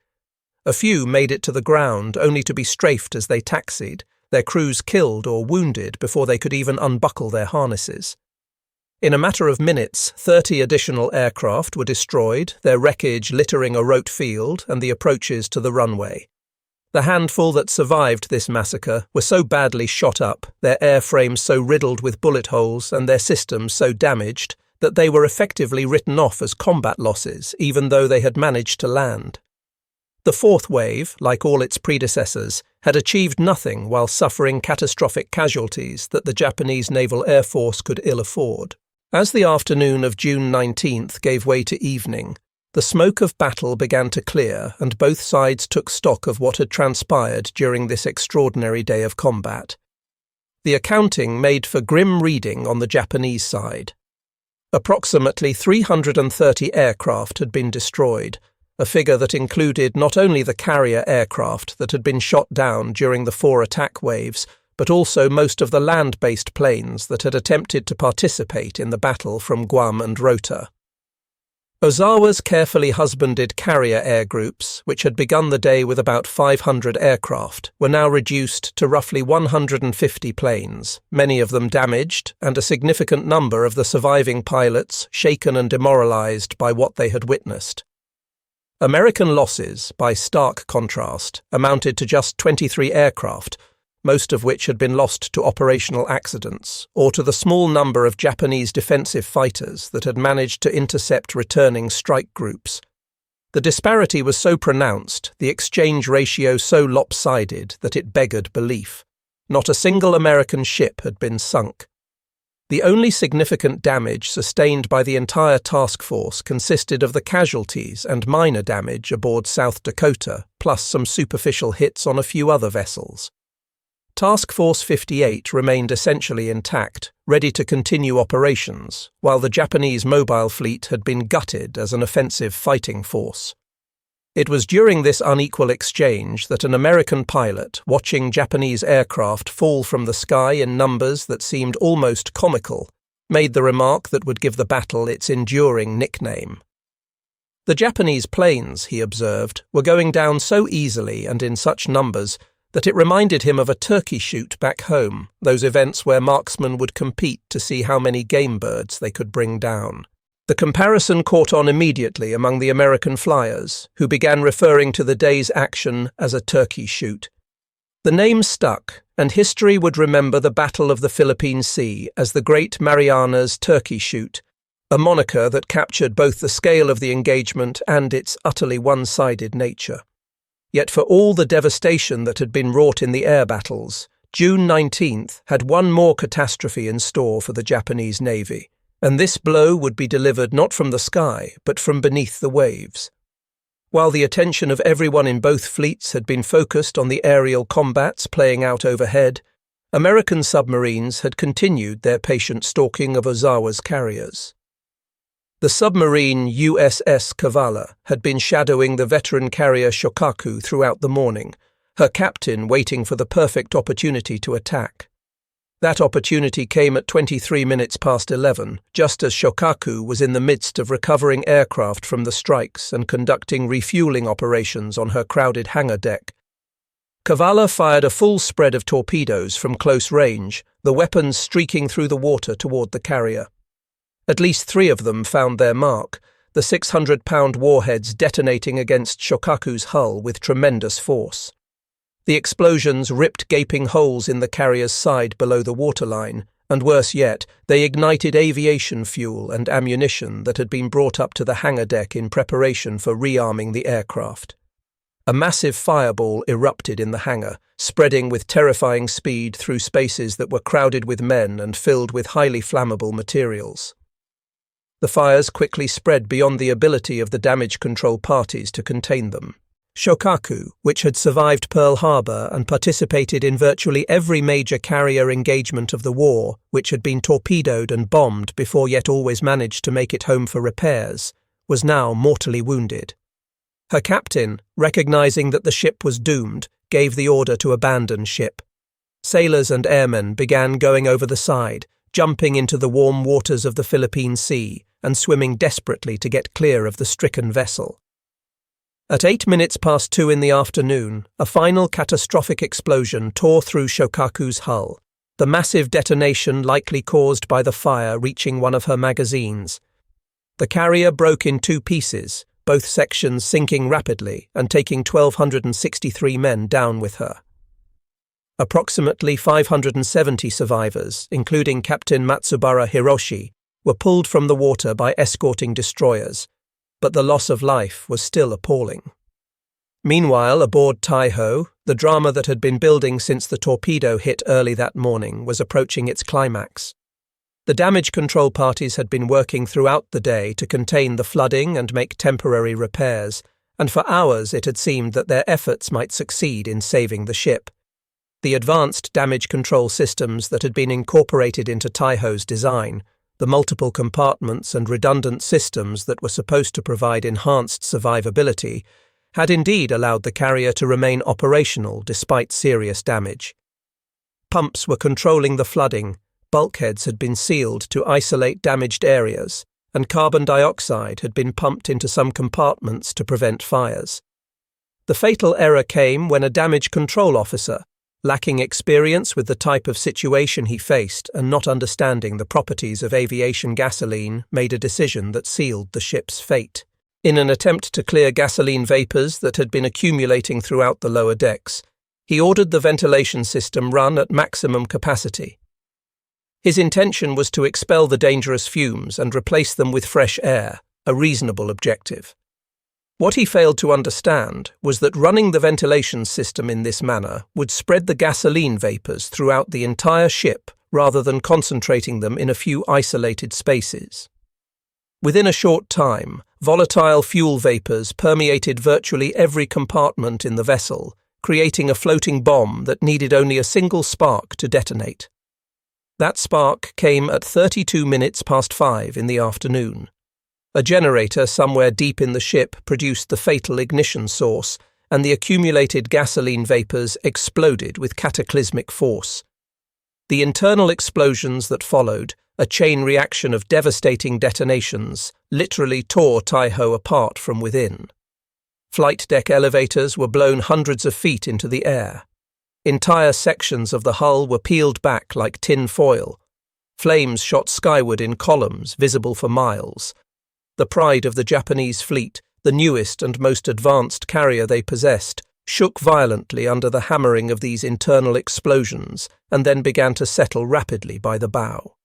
A few made it to the ground only to be strafed as they taxied, their crews killed or wounded before they could even unbuckle their harnesses. In a matter of minutes, 30 additional aircraft were destroyed, their wreckage littering a rote field and the approaches to the runway. The handful that survived this massacre were so badly shot up, their airframes so riddled with bullet holes and their systems so damaged that they were effectively written off as combat losses even though they had managed to land. The fourth wave, like all its predecessors, had achieved nothing while suffering catastrophic casualties that the Japanese Naval Air Force could ill afford. As the afternoon of June 19th gave way to evening, the smoke of battle began to clear and both sides took stock of what had transpired during this extraordinary day of combat. The accounting made for grim reading on the Japanese side. Approximately 330 aircraft had been destroyed, a figure that included not only the carrier aircraft that had been shot down during the 4 attack waves, but also most of the land-based planes that had attempted to participate in the battle from Guam and Rota. Ozawa's carefully husbanded carrier air groups, which had begun the day with about 500 aircraft, were now reduced to roughly 150 planes, many of them damaged, and a significant number of the surviving pilots shaken and demoralized by what they had witnessed. American losses, by stark contrast, amounted to just 23 aircraft, most of which had been lost to operational accidents, or to the small number of Japanese defensive fighters that had managed to intercept returning strike groups. The disparity was so pronounced, the exchange ratio so lopsided, that it beggared belief. Not a single American ship had been sunk. The only significant damage sustained by the entire task force consisted of the casualties and minor damage aboard South Dakota, plus some superficial hits on a few other vessels. Task Force 58 remained essentially intact, ready to continue operations, while the Japanese mobile fleet had been gutted as an offensive fighting force. It was during this unequal exchange that an American pilot, watching Japanese aircraft fall from the sky in numbers that seemed almost comical, made the remark that would give the battle its enduring nickname. The Japanese planes, he observed, were going down so easily and in such numbers that it reminded him of a turkey shoot back home, those events where marksmen would compete to see how many game birds they could bring down. The comparison caught on immediately among the American flyers, who began referring to the day's action as a turkey shoot. The name stuck, and history would remember the Battle of the Philippine Sea as the Great Marianas Turkey Shoot, a moniker that captured both the scale of the engagement and its utterly one-sided nature. Yet for all the devastation that had been wrought in the air battles, June 19th had one more catastrophe in store for the Japanese Navy, and this blow would be delivered not from the sky, but from beneath the waves. While the attention of everyone in both fleets had been focused on the aerial combats playing out overhead, American submarines had continued their patient stalking of Ozawa's carriers. The submarine USS Kavala had been shadowing the veteran carrier Shokaku throughout the morning, her captain waiting for the perfect opportunity to attack. That opportunity came at 23 minutes past 11, just as Shokaku was in the midst of recovering aircraft from the strikes and conducting refueling operations on her crowded hangar deck. Kavala fired a full spread of torpedoes from close range, the weapons streaking through the water toward the carrier. At least 3 of them found their mark, the 600-pound warheads detonating against Shokaku's hull with tremendous force. The explosions ripped gaping holes in the carrier's side below the waterline, and worse yet, they ignited aviation fuel and ammunition that had been brought up to the hangar deck in preparation for rearming the aircraft. A massive fireball erupted in the hangar, spreading with terrifying speed through spaces that were crowded with men and filled with highly flammable materials. The fires quickly spread beyond the ability of the damage control parties to contain them. Shokaku, which had survived Pearl Harbor and participated in virtually every major carrier engagement of the war, which had been torpedoed and bombed before yet always managed to make it home for repairs, was now mortally wounded. Her captain, recognizing that the ship was doomed, gave the order to abandon ship. Sailors and airmen began going over the side, jumping into the warm waters of the Philippine Sea and swimming desperately to get clear of the stricken vessel. At 2:08 in the afternoon, a final catastrophic explosion tore through Shokaku's hull, the massive detonation likely caused by the fire reaching one of her magazines. The carrier broke in two pieces, both sections sinking rapidly and taking 1,263 men down with her. Approximately 570 survivors, including Captain Matsubara Hiroshi, were pulled from the water by escorting destroyers, but the loss of life was still appalling. Meanwhile, aboard Taiho, the drama that had been building since the torpedo hit early that morning was approaching its climax. The damage control parties had been working throughout the day to contain the flooding and make temporary repairs, and for hours it had seemed that their efforts might succeed in saving the ship. The advanced damage control systems that had been incorporated into Taiho's design, the multiple compartments and redundant systems that were supposed to provide enhanced survivability, had indeed allowed the carrier to remain operational despite serious damage. Pumps were controlling the flooding, bulkheads had been sealed to isolate damaged areas, and carbon dioxide had been pumped into some compartments to prevent fires. The fatal error came when a damage control officer, lacking experience with the type of situation he faced and not understanding the properties of aviation gasoline, made a decision that sealed the ship's fate. In an attempt to clear gasoline vapours that had been accumulating throughout the lower decks, he ordered the ventilation system run at maximum capacity. His intention was to expel the dangerous fumes and replace them with fresh air, a reasonable objective. What he failed to understand was that running the ventilation system in this manner would spread the gasoline vapours throughout the entire ship rather than concentrating them in a few isolated spaces. Within a short time, volatile fuel vapours permeated virtually every compartment in the vessel, creating a floating bomb that needed only a single spark to detonate. That spark came at 5:32 in the afternoon. A generator somewhere deep in the ship produced the fatal ignition source, and the accumulated gasoline vapours exploded with cataclysmic force. The internal explosions that followed, a chain reaction of devastating detonations, literally tore Taiho apart from within. Flight deck elevators were blown hundreds of feet into the air. Entire sections of the hull were peeled back like tin foil. Flames shot skyward in columns visible for miles. The pride of the Japanese fleet, the newest and most advanced carrier they possessed, shook violently under the hammering of these internal explosions and then began to settle rapidly by the bow.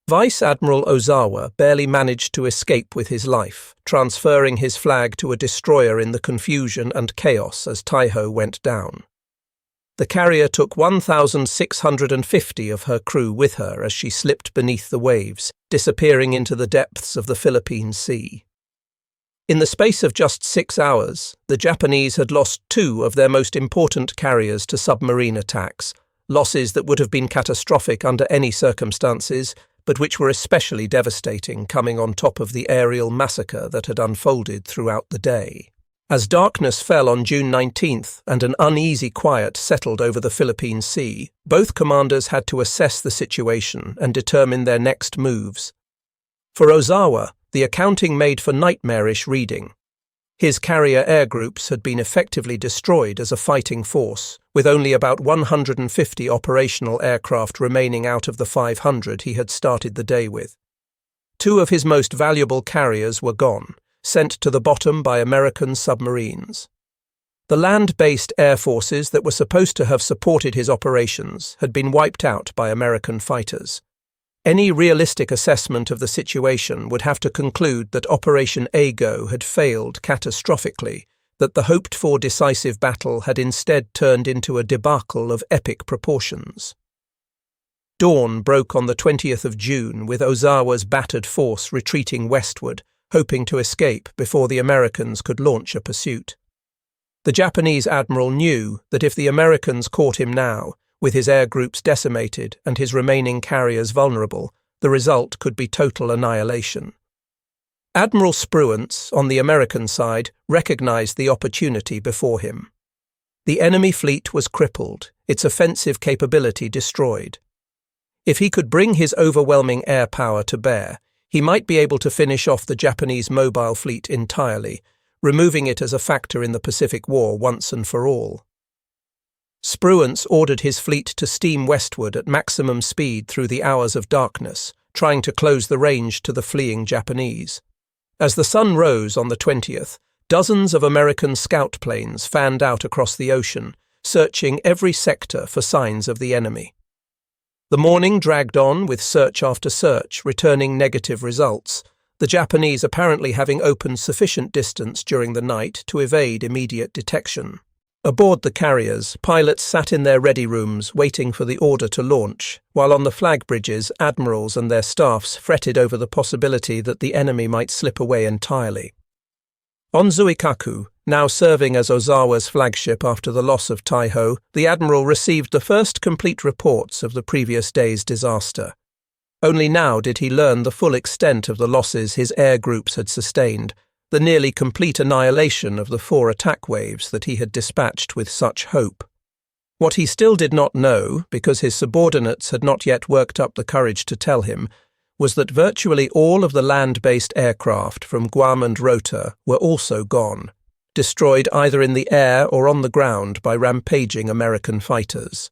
Vice Admiral Ozawa barely managed to escape with his life, transferring his flag to a destroyer in the confusion and chaos as Taiho went down. The carrier took 1,650 of her crew with her as she slipped beneath the waves, disappearing into the depths of the Philippine Sea. In the space of just 6 hours, the Japanese had lost 2 of their most important carriers to submarine attacks, losses that would have been catastrophic under any circumstances, but which were especially devastating coming on top of the aerial massacre that had unfolded throughout the day. As darkness fell on June 19th and an uneasy quiet settled over the Philippine Sea, both commanders had to assess the situation and determine their next moves. For Ozawa, the accounting made for nightmarish reading. His carrier air groups had been effectively destroyed as a fighting force, with only about 150 operational aircraft remaining out of the 500 he had started the day with. 2 of his most valuable carriers were gone, sent to the bottom by American submarines. The land-based air forces that were supposed to have supported his operations had been wiped out by American fighters. Any realistic assessment of the situation would have to conclude that Operation Ago had failed catastrophically, that the hoped-for decisive battle had instead turned into a debacle of epic proportions. Dawn broke on the 20th of June with Ozawa's battered force retreating westward, hoping to escape before the Americans could launch a pursuit. The Japanese admiral knew that if the Americans caught him now, with his air groups decimated and his remaining carriers vulnerable, the result could be total annihilation. Admiral Spruance, on the American side, recognized the opportunity before him. The enemy fleet was crippled, its offensive capability destroyed. If he could bring his overwhelming air power to bear, he might be able to finish off the Japanese mobile fleet entirely, removing it as a factor in the Pacific War once and for all. Spruance ordered his fleet to steam westward at maximum speed through the hours of darkness, trying to close the range to the fleeing Japanese. As the sun rose on the 20th, dozens of American scout planes fanned out across the ocean, searching every sector for signs of the enemy. The morning dragged on with search after search, returning negative results, the Japanese apparently having opened sufficient distance during the night to evade immediate detection. Aboard the carriers, pilots sat in their ready rooms waiting for the order to launch, while on the flag bridges, admirals and their staffs fretted over the possibility that the enemy might slip away entirely. On Zuikaku, now serving as Ozawa's flagship after the loss of Taiho, the admiral received the first complete reports of the previous day's disaster. Only now did he learn the full extent of the losses his air groups had sustained, the nearly complete annihilation of the 4 attack waves that he had dispatched with such hope. What he still did not know, because his subordinates had not yet worked up the courage to tell him, was that virtually all of the land-based aircraft from Guam and Rota were also gone, destroyed either in the air or on the ground by rampaging American fighters.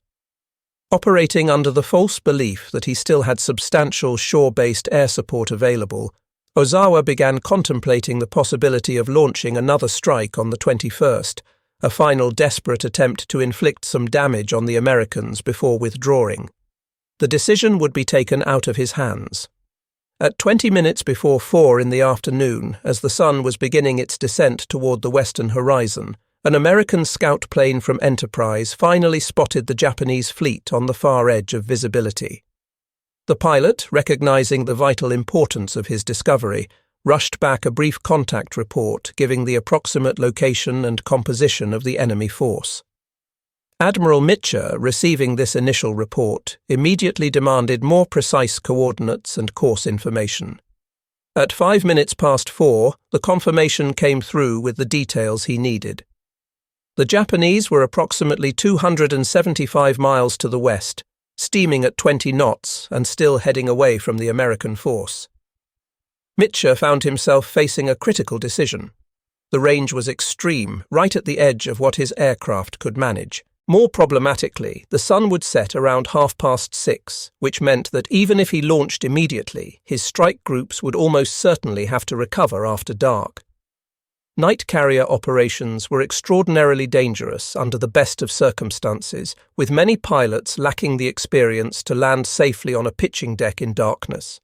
Operating under the false belief that he still had substantial shore-based air support available, Ozawa began contemplating the possibility of launching another strike on the 21st, a final desperate attempt to inflict some damage on the Americans before withdrawing. The decision would be taken out of his hands. At 20 minutes before 4 in the afternoon, as the sun was beginning its descent toward the western horizon, an American scout plane from Enterprise finally spotted the Japanese fleet on the far edge of visibility. The pilot, recognizing the vital importance of his discovery, rushed back a brief contact report giving the approximate location and composition of the enemy force. Admiral Mitcher, receiving this initial report, immediately demanded more precise coordinates and course information. At 5 minutes past 4, the confirmation came through with the details he needed. The Japanese were approximately 275 miles to the west, steaming at 20 knots and still heading away from the American force. Mitcher found himself facing a critical decision. The range was extreme, right at the edge of what his aircraft could manage. More problematically, the sun would set around 6:30, which meant that even if he launched immediately, his strike groups would almost certainly have to recover after dark. Night carrier operations were extraordinarily dangerous under the best of circumstances, with many pilots lacking the experience to land safely on a pitching deck in darkness.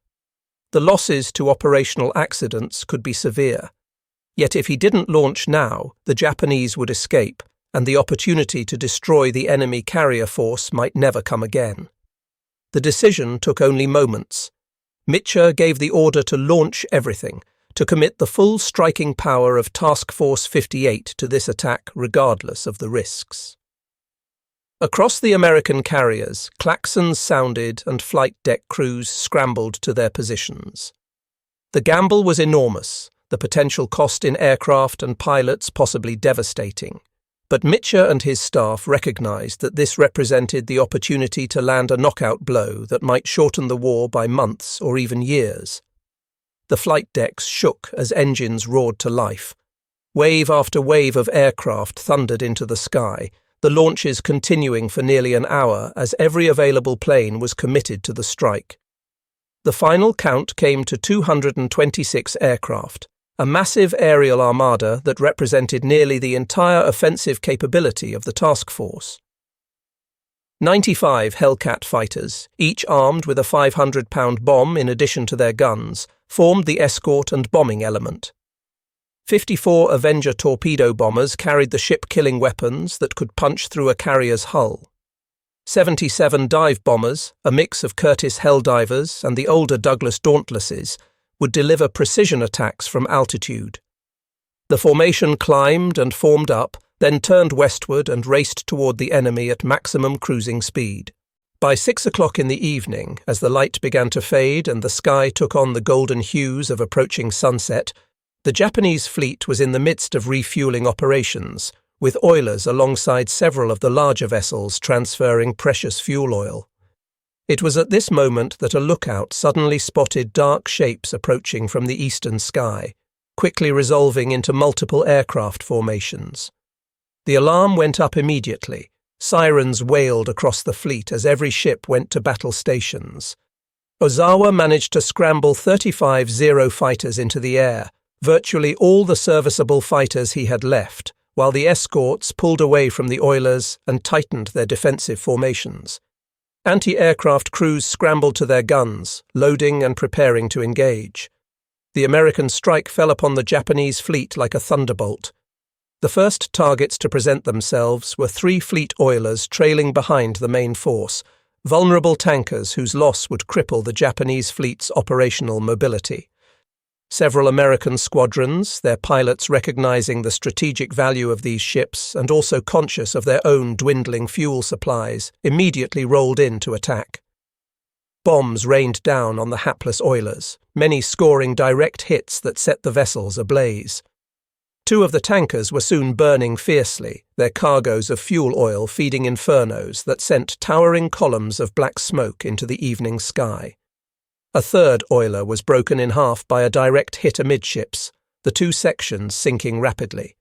The losses to operational accidents could be severe. Yet if he didn't launch now, the Japanese would escape, and the opportunity to destroy the enemy carrier force might never come again. The decision took only moments. Mitcher gave the order to launch everything, to commit the full striking power of Task Force 58 to this attack regardless of the risks. Across the American carriers, klaxons sounded and flight deck crews scrambled to their positions. The gamble was enormous, the potential cost in aircraft and pilots possibly devastating. But Mitcher and his staff recognized that this represented the opportunity to land a knockout blow that might shorten the war by months or even years. The flight decks shook as engines roared to life. Wave after wave of aircraft thundered into the sky, the launches continuing for nearly an hour as every available plane was committed to the strike. The final count came to 226 aircraft, a massive aerial armada that represented nearly the entire offensive capability of the task force. 95 Hellcat fighters, each armed with a 500-pound bomb in addition to their guns, formed the escort and bombing element. 54 Avenger torpedo bombers carried the ship-killing weapons that could punch through a carrier's hull. 77 dive bombers, a mix of Curtiss Helldivers and the older Douglas Dauntlesses, would deliver precision attacks from altitude. The formation climbed and formed up, then turned westward and raced toward the enemy at maximum cruising speed. By 6 o'clock in the evening, as the light began to fade and the sky took on the golden hues of approaching sunset, the Japanese fleet was in the midst of refueling operations, with oilers alongside several of the larger vessels transferring precious fuel oil. It was at this moment that a lookout suddenly spotted dark shapes approaching from the eastern sky, quickly resolving into multiple aircraft formations. The alarm went up immediately. Sirens wailed across the fleet as every ship went to battle stations. Ozawa managed to scramble 35 Zero fighters into the air, virtually all the serviceable fighters he had left, while the escorts pulled away from the oilers and tightened their defensive formations. Anti-aircraft crews scrambled to their guns, loading and preparing to engage. The American strike fell upon the Japanese fleet like a thunderbolt. The first targets to present themselves were 3 fleet oilers trailing behind the main force, vulnerable tankers whose loss would cripple the Japanese fleet's operational mobility. Several American squadrons, their pilots recognizing the strategic value of these ships and also conscious of their own dwindling fuel supplies, immediately rolled in to attack. Bombs rained down on the hapless oilers, many scoring direct hits that set the vessels ablaze. 2 of the tankers were soon burning fiercely, their cargoes of fuel oil feeding infernos that sent towering columns of black smoke into the evening sky. A third oiler was broken in half by a direct hit amidships, the 2 sections sinking rapidly.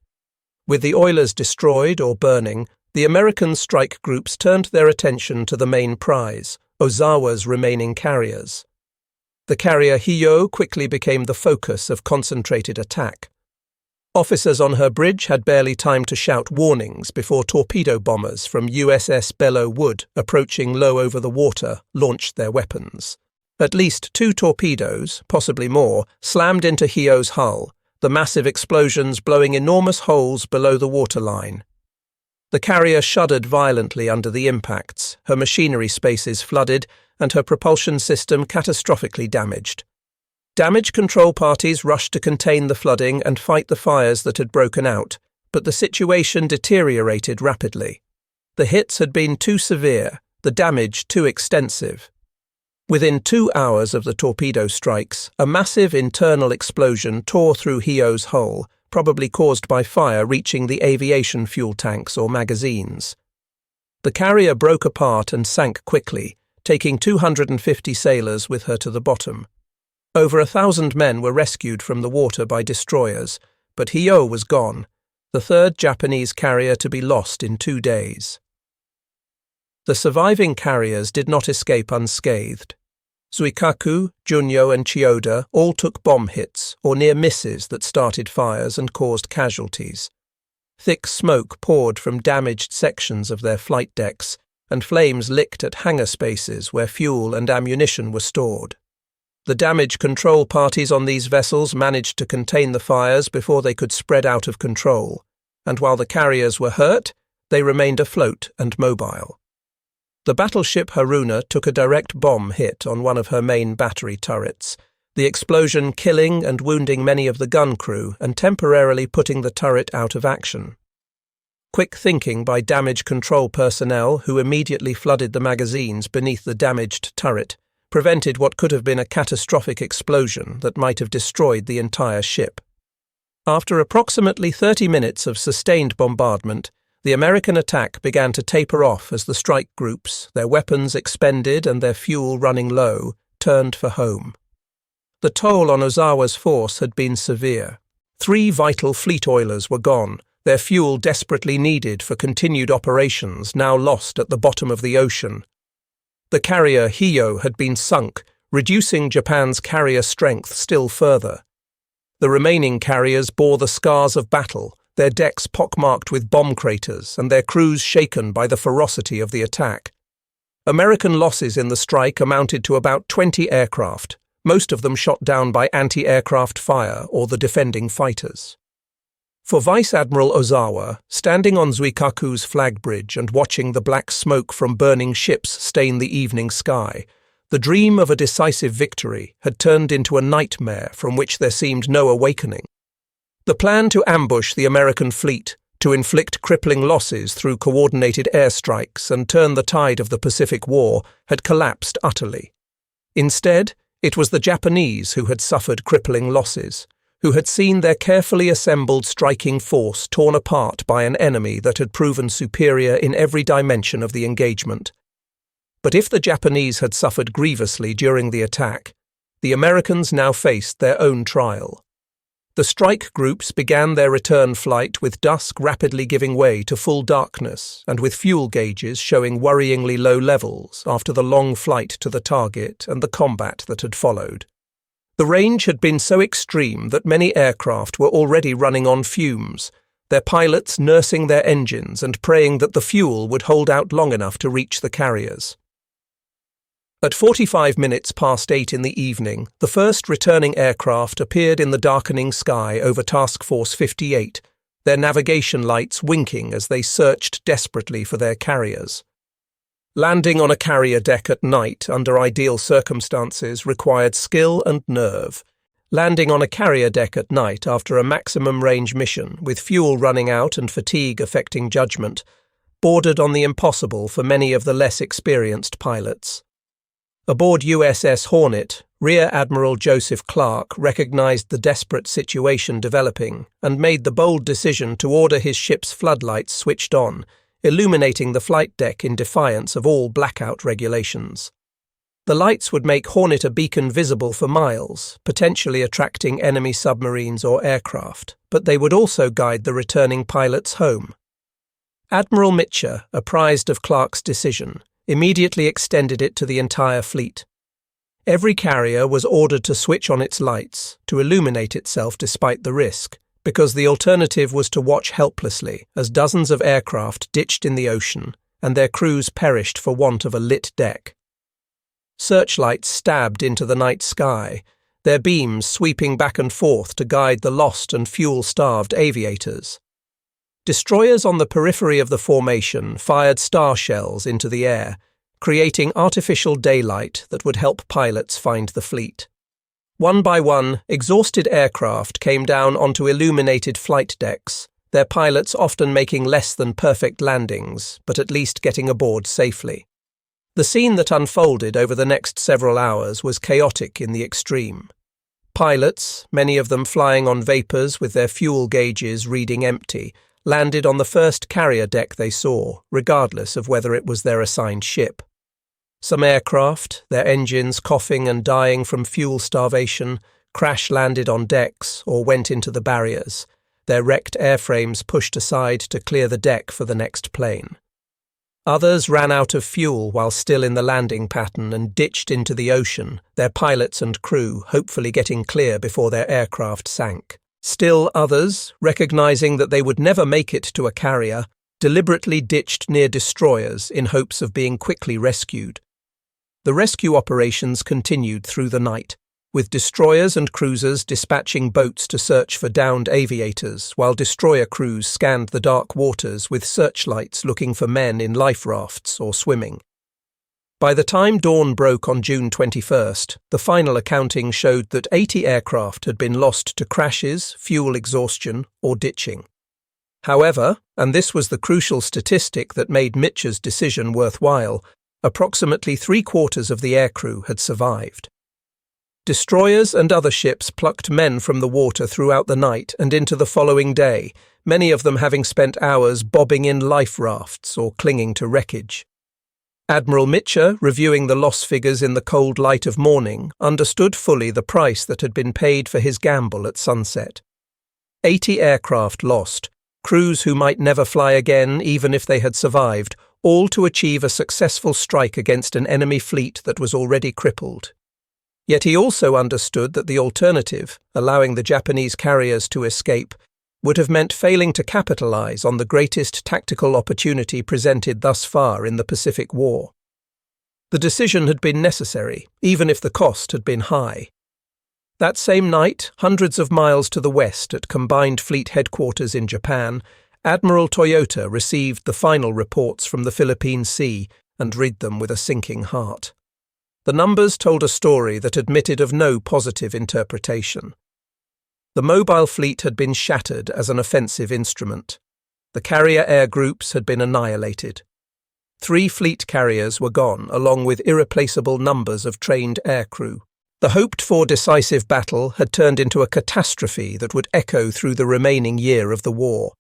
With the oilers destroyed or burning, the American strike groups turned their attention to the main prize, Ozawa's remaining carriers. The carrier Hiyo quickly became the focus of concentrated attack. Officers on her bridge had barely time to shout warnings before torpedo bombers from USS Belleau Wood, approaching low over the water, launched their weapons. At least 2 torpedoes, possibly more, slammed into Hiyo's hull, the massive explosions blowing enormous holes below the waterline. The carrier shuddered violently under the impacts, her machinery spaces flooded, and her propulsion system catastrophically damaged. Damage control parties rushed to contain the flooding and fight the fires that had broken out, but the situation deteriorated rapidly. The hits had been too severe, the damage too extensive. Within 2 hours of the torpedo strikes, a massive internal explosion tore through Hiyo's hull, probably caused by fire reaching the aviation fuel tanks or magazines. The carrier broke apart and sank quickly, taking 250 sailors with her to the bottom. Over 1,000 men were rescued from the water by destroyers, but Hiyo was gone, the 3rd Japanese carrier to be lost in 2 days. The surviving carriers did not escape unscathed. Zuikaku, Junyo and Chiyoda all took bomb hits or near misses that started fires and caused casualties. Thick smoke poured from damaged sections of their flight decks, and flames licked at hangar spaces where fuel and ammunition were stored. The damage control parties on these vessels managed to contain the fires before they could spread out of control, and while the carriers were hurt, they remained afloat and mobile. The battleship Haruna took a direct bomb hit on one of her main battery turrets, the explosion killing and wounding many of the gun crew and temporarily putting the turret out of action. Quick thinking by damage control personnel who immediately flooded the magazines beneath the damaged turret prevented what could have been a catastrophic explosion that might have destroyed the entire ship. After approximately 30 minutes of sustained bombardment, the American attack began to taper off as the strike groups, their weapons expended and their fuel running low, turned for home. The toll on Ozawa's force had been severe. 3 vital fleet oilers were gone, their fuel desperately needed for continued operations now lost at the bottom of the ocean. The carrier Hiyo had been sunk, reducing Japan's carrier strength still further. The remaining carriers bore the scars of battle, their decks pockmarked with bomb craters and their crews shaken by the ferocity of the attack. American losses in the strike amounted to about 20 aircraft, most of them shot down by anti-aircraft fire or the defending fighters. For Vice Admiral Ozawa, standing on Zuikaku's flag bridge and watching the black smoke from burning ships stain the evening sky, the dream of a decisive victory had turned into a nightmare from which there seemed no awakening. The plan to ambush the American fleet, to inflict crippling losses through coordinated airstrikes and turn the tide of the Pacific War, had collapsed utterly. Instead, it was the Japanese who had suffered crippling losses, who had seen their carefully assembled striking force torn apart by an enemy that had proven superior in every dimension of the engagement. But if the Japanese had suffered grievously during the attack, the Americans now faced their own trial. The strike groups began their return flight with dusk rapidly giving way to full darkness and with fuel gauges showing worryingly low levels after the long flight to the target and the combat that had followed. The range had been so extreme that many aircraft were already running on fumes, their pilots nursing their engines and praying that the fuel would hold out long enough to reach the carriers. At 45 minutes past 8 in the evening, the first returning aircraft appeared in the darkening sky over Task Force 58, their navigation lights winking as they searched desperately for their carriers. Landing on a carrier deck at night under ideal circumstances required skill and nerve. Landing on a carrier deck at night after a maximum range mission, with fuel running out and fatigue affecting judgment, bordered on the impossible for many of the less experienced pilots. Aboard USS Hornet, Rear Admiral Joseph Clark recognized the desperate situation developing and made the bold decision to order his ship's floodlights switched on, illuminating the flight deck in defiance of all blackout regulations. The lights would make Hornet a beacon visible for miles, potentially attracting enemy submarines or aircraft, but they would also guide the returning pilots home. Admiral Mitcher, apprised of Clark's decision, immediately extended it to the entire fleet. Every carrier was ordered to switch on its lights, to illuminate itself despite the risk, because the alternative was to watch helplessly as dozens of aircraft ditched in the ocean and their crews perished for want of a lit deck. Searchlights stabbed into the night sky, their beams sweeping back and forth to guide the lost and fuel-starved aviators. Destroyers on the periphery of the formation fired star shells into the air, creating artificial daylight that would help pilots find the fleet. One by one, exhausted aircraft came down onto illuminated flight decks, their pilots often making less than perfect landings, but at least getting aboard safely. The scene that unfolded over the next several hours was chaotic in the extreme. Pilots, many of them flying on vapors with their fuel gauges reading empty, landed on the first carrier deck they saw, regardless of whether it was their assigned ship. Some aircraft, their engines coughing and dying from fuel starvation, crash-landed on decks or went into the barriers, their wrecked airframes pushed aside to clear the deck for the next plane. Others ran out of fuel while still in the landing pattern and ditched into the ocean, their pilots and crew hopefully getting clear before their aircraft sank. Still others, recognizing that they would never make it to a carrier, deliberately ditched near destroyers in hopes of being quickly rescued. The rescue operations continued through the night, with destroyers and cruisers dispatching boats to search for downed aviators, while destroyer crews scanned the dark waters with searchlights looking for men in life rafts or swimming. By the time dawn broke on June 21st, the final accounting showed that 80 aircraft had been lost to crashes, fuel exhaustion, or ditching. However, and this was the crucial statistic that made Mitcher's decision worthwhile, approximately 3/4 of the aircrew had survived. Destroyers and other ships plucked men from the water throughout the night and into the following day, many of them having spent hours bobbing in life rafts or clinging to wreckage. Admiral Mitcher, reviewing the loss figures in the cold light of morning, understood fully the price that had been paid for his gamble at sunset. 80 aircraft lost, crews who might never fly again even if they had survived, all to achieve a successful strike against an enemy fleet that was already crippled. Yet he also understood that the alternative, allowing the Japanese carriers to escape, would have meant failing to capitalize on the greatest tactical opportunity presented thus far in the Pacific War. The decision had been necessary, even if the cost had been high. That same night, hundreds of miles to the west at Combined Fleet Headquarters in Japan, Admiral Toyota received the final reports from the Philippine Sea and read them with a sinking heart. The numbers told a story that admitted of no positive interpretation. The mobile fleet had been shattered as an offensive instrument. The carrier air groups had been annihilated. 3 fleet carriers were gone, along with irreplaceable numbers of trained aircrew. The hoped-for decisive battle had turned into a catastrophe that would echo through the remaining year of the war.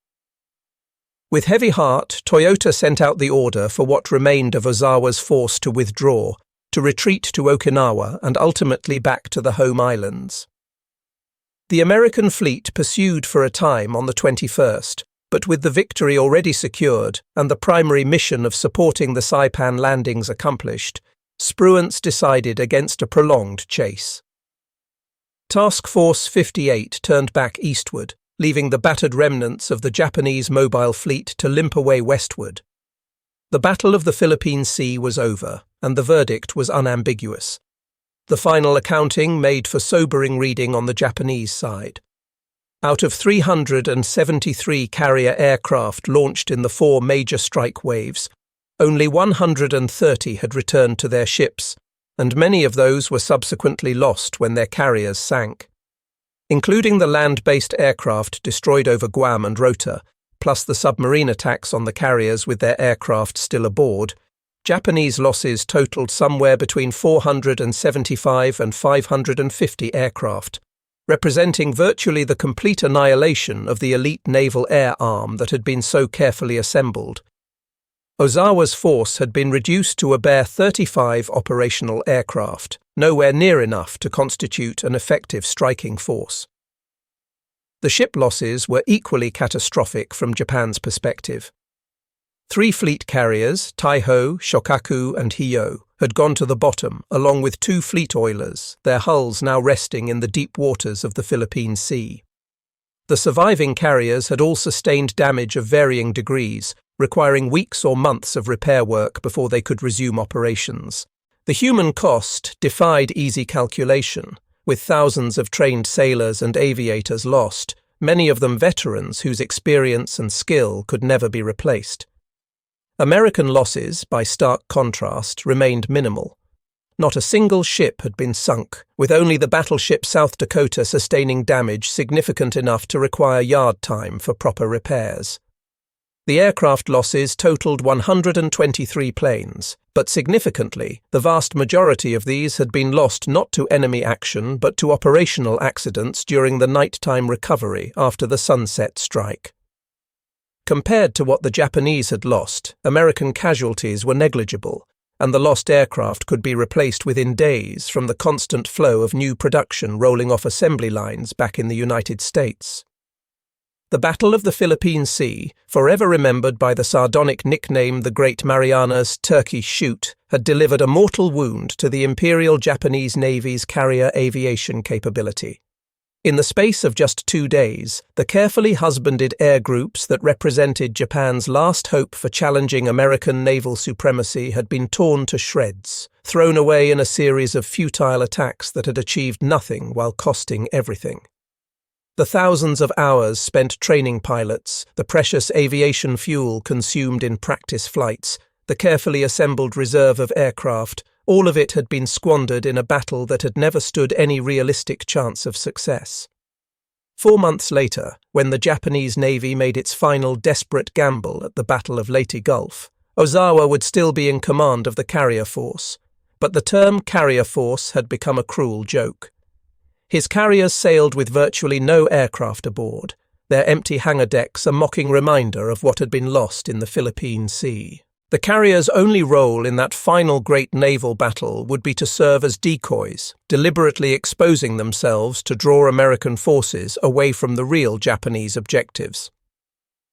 With heavy heart, Toyota sent out the order for what remained of Ozawa's force to withdraw, to retreat to Okinawa and ultimately back to the home islands. The American fleet pursued for a time on the 21st, but with the victory already secured and the primary mission of supporting the Saipan landings accomplished, Spruance decided against a prolonged chase. Task Force 58 turned back eastward, leaving the battered remnants of the Japanese mobile fleet to limp away westward. The Battle of the Philippine Sea was over, and the verdict was unambiguous. The final accounting made for sobering reading on the Japanese side. Out of 373 carrier aircraft launched in the 4 major strike waves, only 130 had returned to their ships, and many of those were subsequently lost when their carriers sank. Including the land-based aircraft destroyed over Guam and Rota, plus the submarine attacks on the carriers with their aircraft still aboard, Japanese losses totaled somewhere between 475 and 550 aircraft, representing virtually the complete annihilation of the elite naval air arm that had been so carefully assembled. Ozawa's force had been reduced to a bare 35 operational aircraft, nowhere near enough to constitute an effective striking force. The ship losses were equally catastrophic from Japan's perspective. 3 fleet carriers, Taiho, Shokaku and Hiyo, had gone to the bottom, along with 2 fleet oilers, their hulls now resting in the deep waters of the Philippine Sea. The surviving carriers had all sustained damage of varying degrees, requiring weeks or months of repair work before they could resume operations. The human cost defied easy calculation, with thousands of trained sailors and aviators lost, many of them veterans whose experience and skill could never be replaced. American losses, by stark contrast, remained minimal. Not a single ship had been sunk, with only the battleship South Dakota sustaining damage significant enough to require yard time for proper repairs. The aircraft losses totaled 123 planes, but significantly, the vast majority of these had been lost not to enemy action but to operational accidents during the nighttime recovery after the sunset strike. Compared to what the Japanese had lost, American casualties were negligible, and the lost aircraft could be replaced within days from the constant flow of new production rolling off assembly lines back in the United States. The Battle of the Philippine Sea, forever remembered by the sardonic nickname the Great Marianas Turkey Shoot, had delivered a mortal wound to the Imperial Japanese Navy's carrier aviation capability. In the space of just 2 days, the carefully husbanded air groups that represented Japan's last hope for challenging American naval supremacy had been torn to shreds, thrown away in a series of futile attacks that had achieved nothing while costing everything. The thousands of hours spent training pilots, the precious aviation fuel consumed in practice flights, the carefully assembled reserve of aircraft, all of it had been squandered in a battle that had never stood any realistic chance of success. 4 months later, when the Japanese Navy made its final desperate gamble at the Battle of Leyte Gulf, Ozawa would still be in command of the carrier force, but the term carrier force had become a cruel joke. His carriers sailed with virtually no aircraft aboard, their empty hangar decks a mocking reminder of what had been lost in the Philippine Sea. The carriers' only role in that final great naval battle would be to serve as decoys, deliberately exposing themselves to draw American forces away from the real Japanese objectives.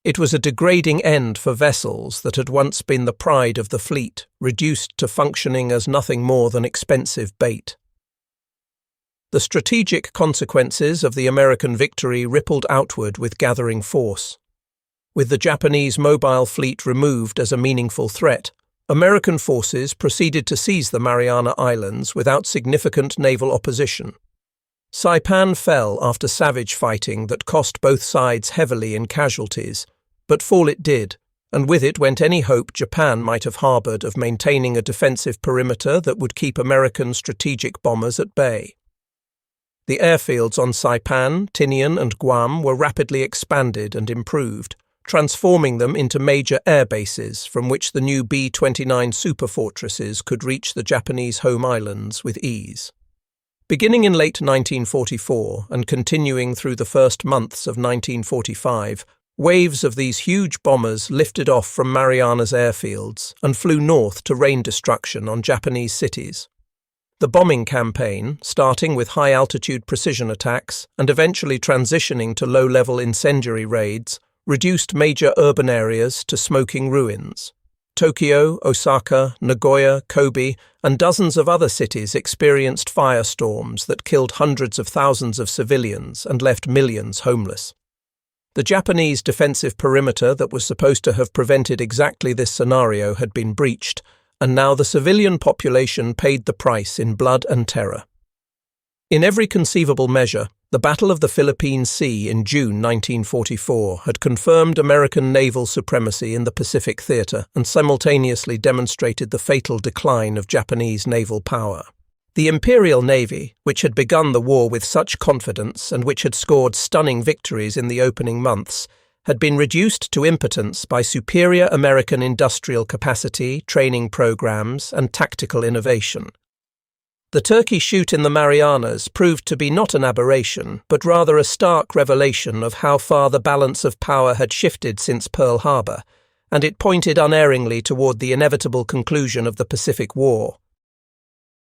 It was a degrading end for vessels that had once been the pride of the fleet, reduced to functioning as nothing more than expensive bait. The strategic consequences of the American victory rippled outward with gathering force. With the Japanese mobile fleet removed as a meaningful threat, American forces proceeded to seize the Mariana Islands without significant naval opposition. Saipan fell after savage fighting that cost both sides heavily in casualties, but fall it did, and with it went any hope Japan might have harboured of maintaining a defensive perimeter that would keep American strategic bombers at bay. The airfields on Saipan, Tinian and Guam were rapidly expanded and improved, transforming them into major air bases from which the new B-29 superfortresses could reach the Japanese home islands with ease. Beginning in late 1944 and continuing through the first months of 1945, waves of these huge bombers lifted off from Marianas airfields and flew north to rain destruction on Japanese cities. The bombing campaign, starting with high-altitude precision attacks and eventually transitioning to low-level incendiary raids, reduced major urban areas to smoking ruins. Tokyo, Osaka, Nagoya, Kobe, and dozens of other cities experienced firestorms that killed hundreds of thousands of civilians and left millions homeless. The Japanese defensive perimeter that was supposed to have prevented exactly this scenario had been breached, and now the civilian population paid the price in blood and terror. In every conceivable measure, the Battle of the Philippine Sea in June 1944 had confirmed American naval supremacy in the Pacific theater and simultaneously demonstrated the fatal decline of Japanese naval power. The Imperial Navy, which had begun the war with such confidence and which had scored stunning victories in the opening months, had been reduced to impotence by superior American industrial capacity, training programs, and tactical innovation. The Turkey shoot in the Marianas proved to be not an aberration, but rather a stark revelation of how far the balance of power had shifted since Pearl Harbor, and it pointed unerringly toward the inevitable conclusion of the Pacific War.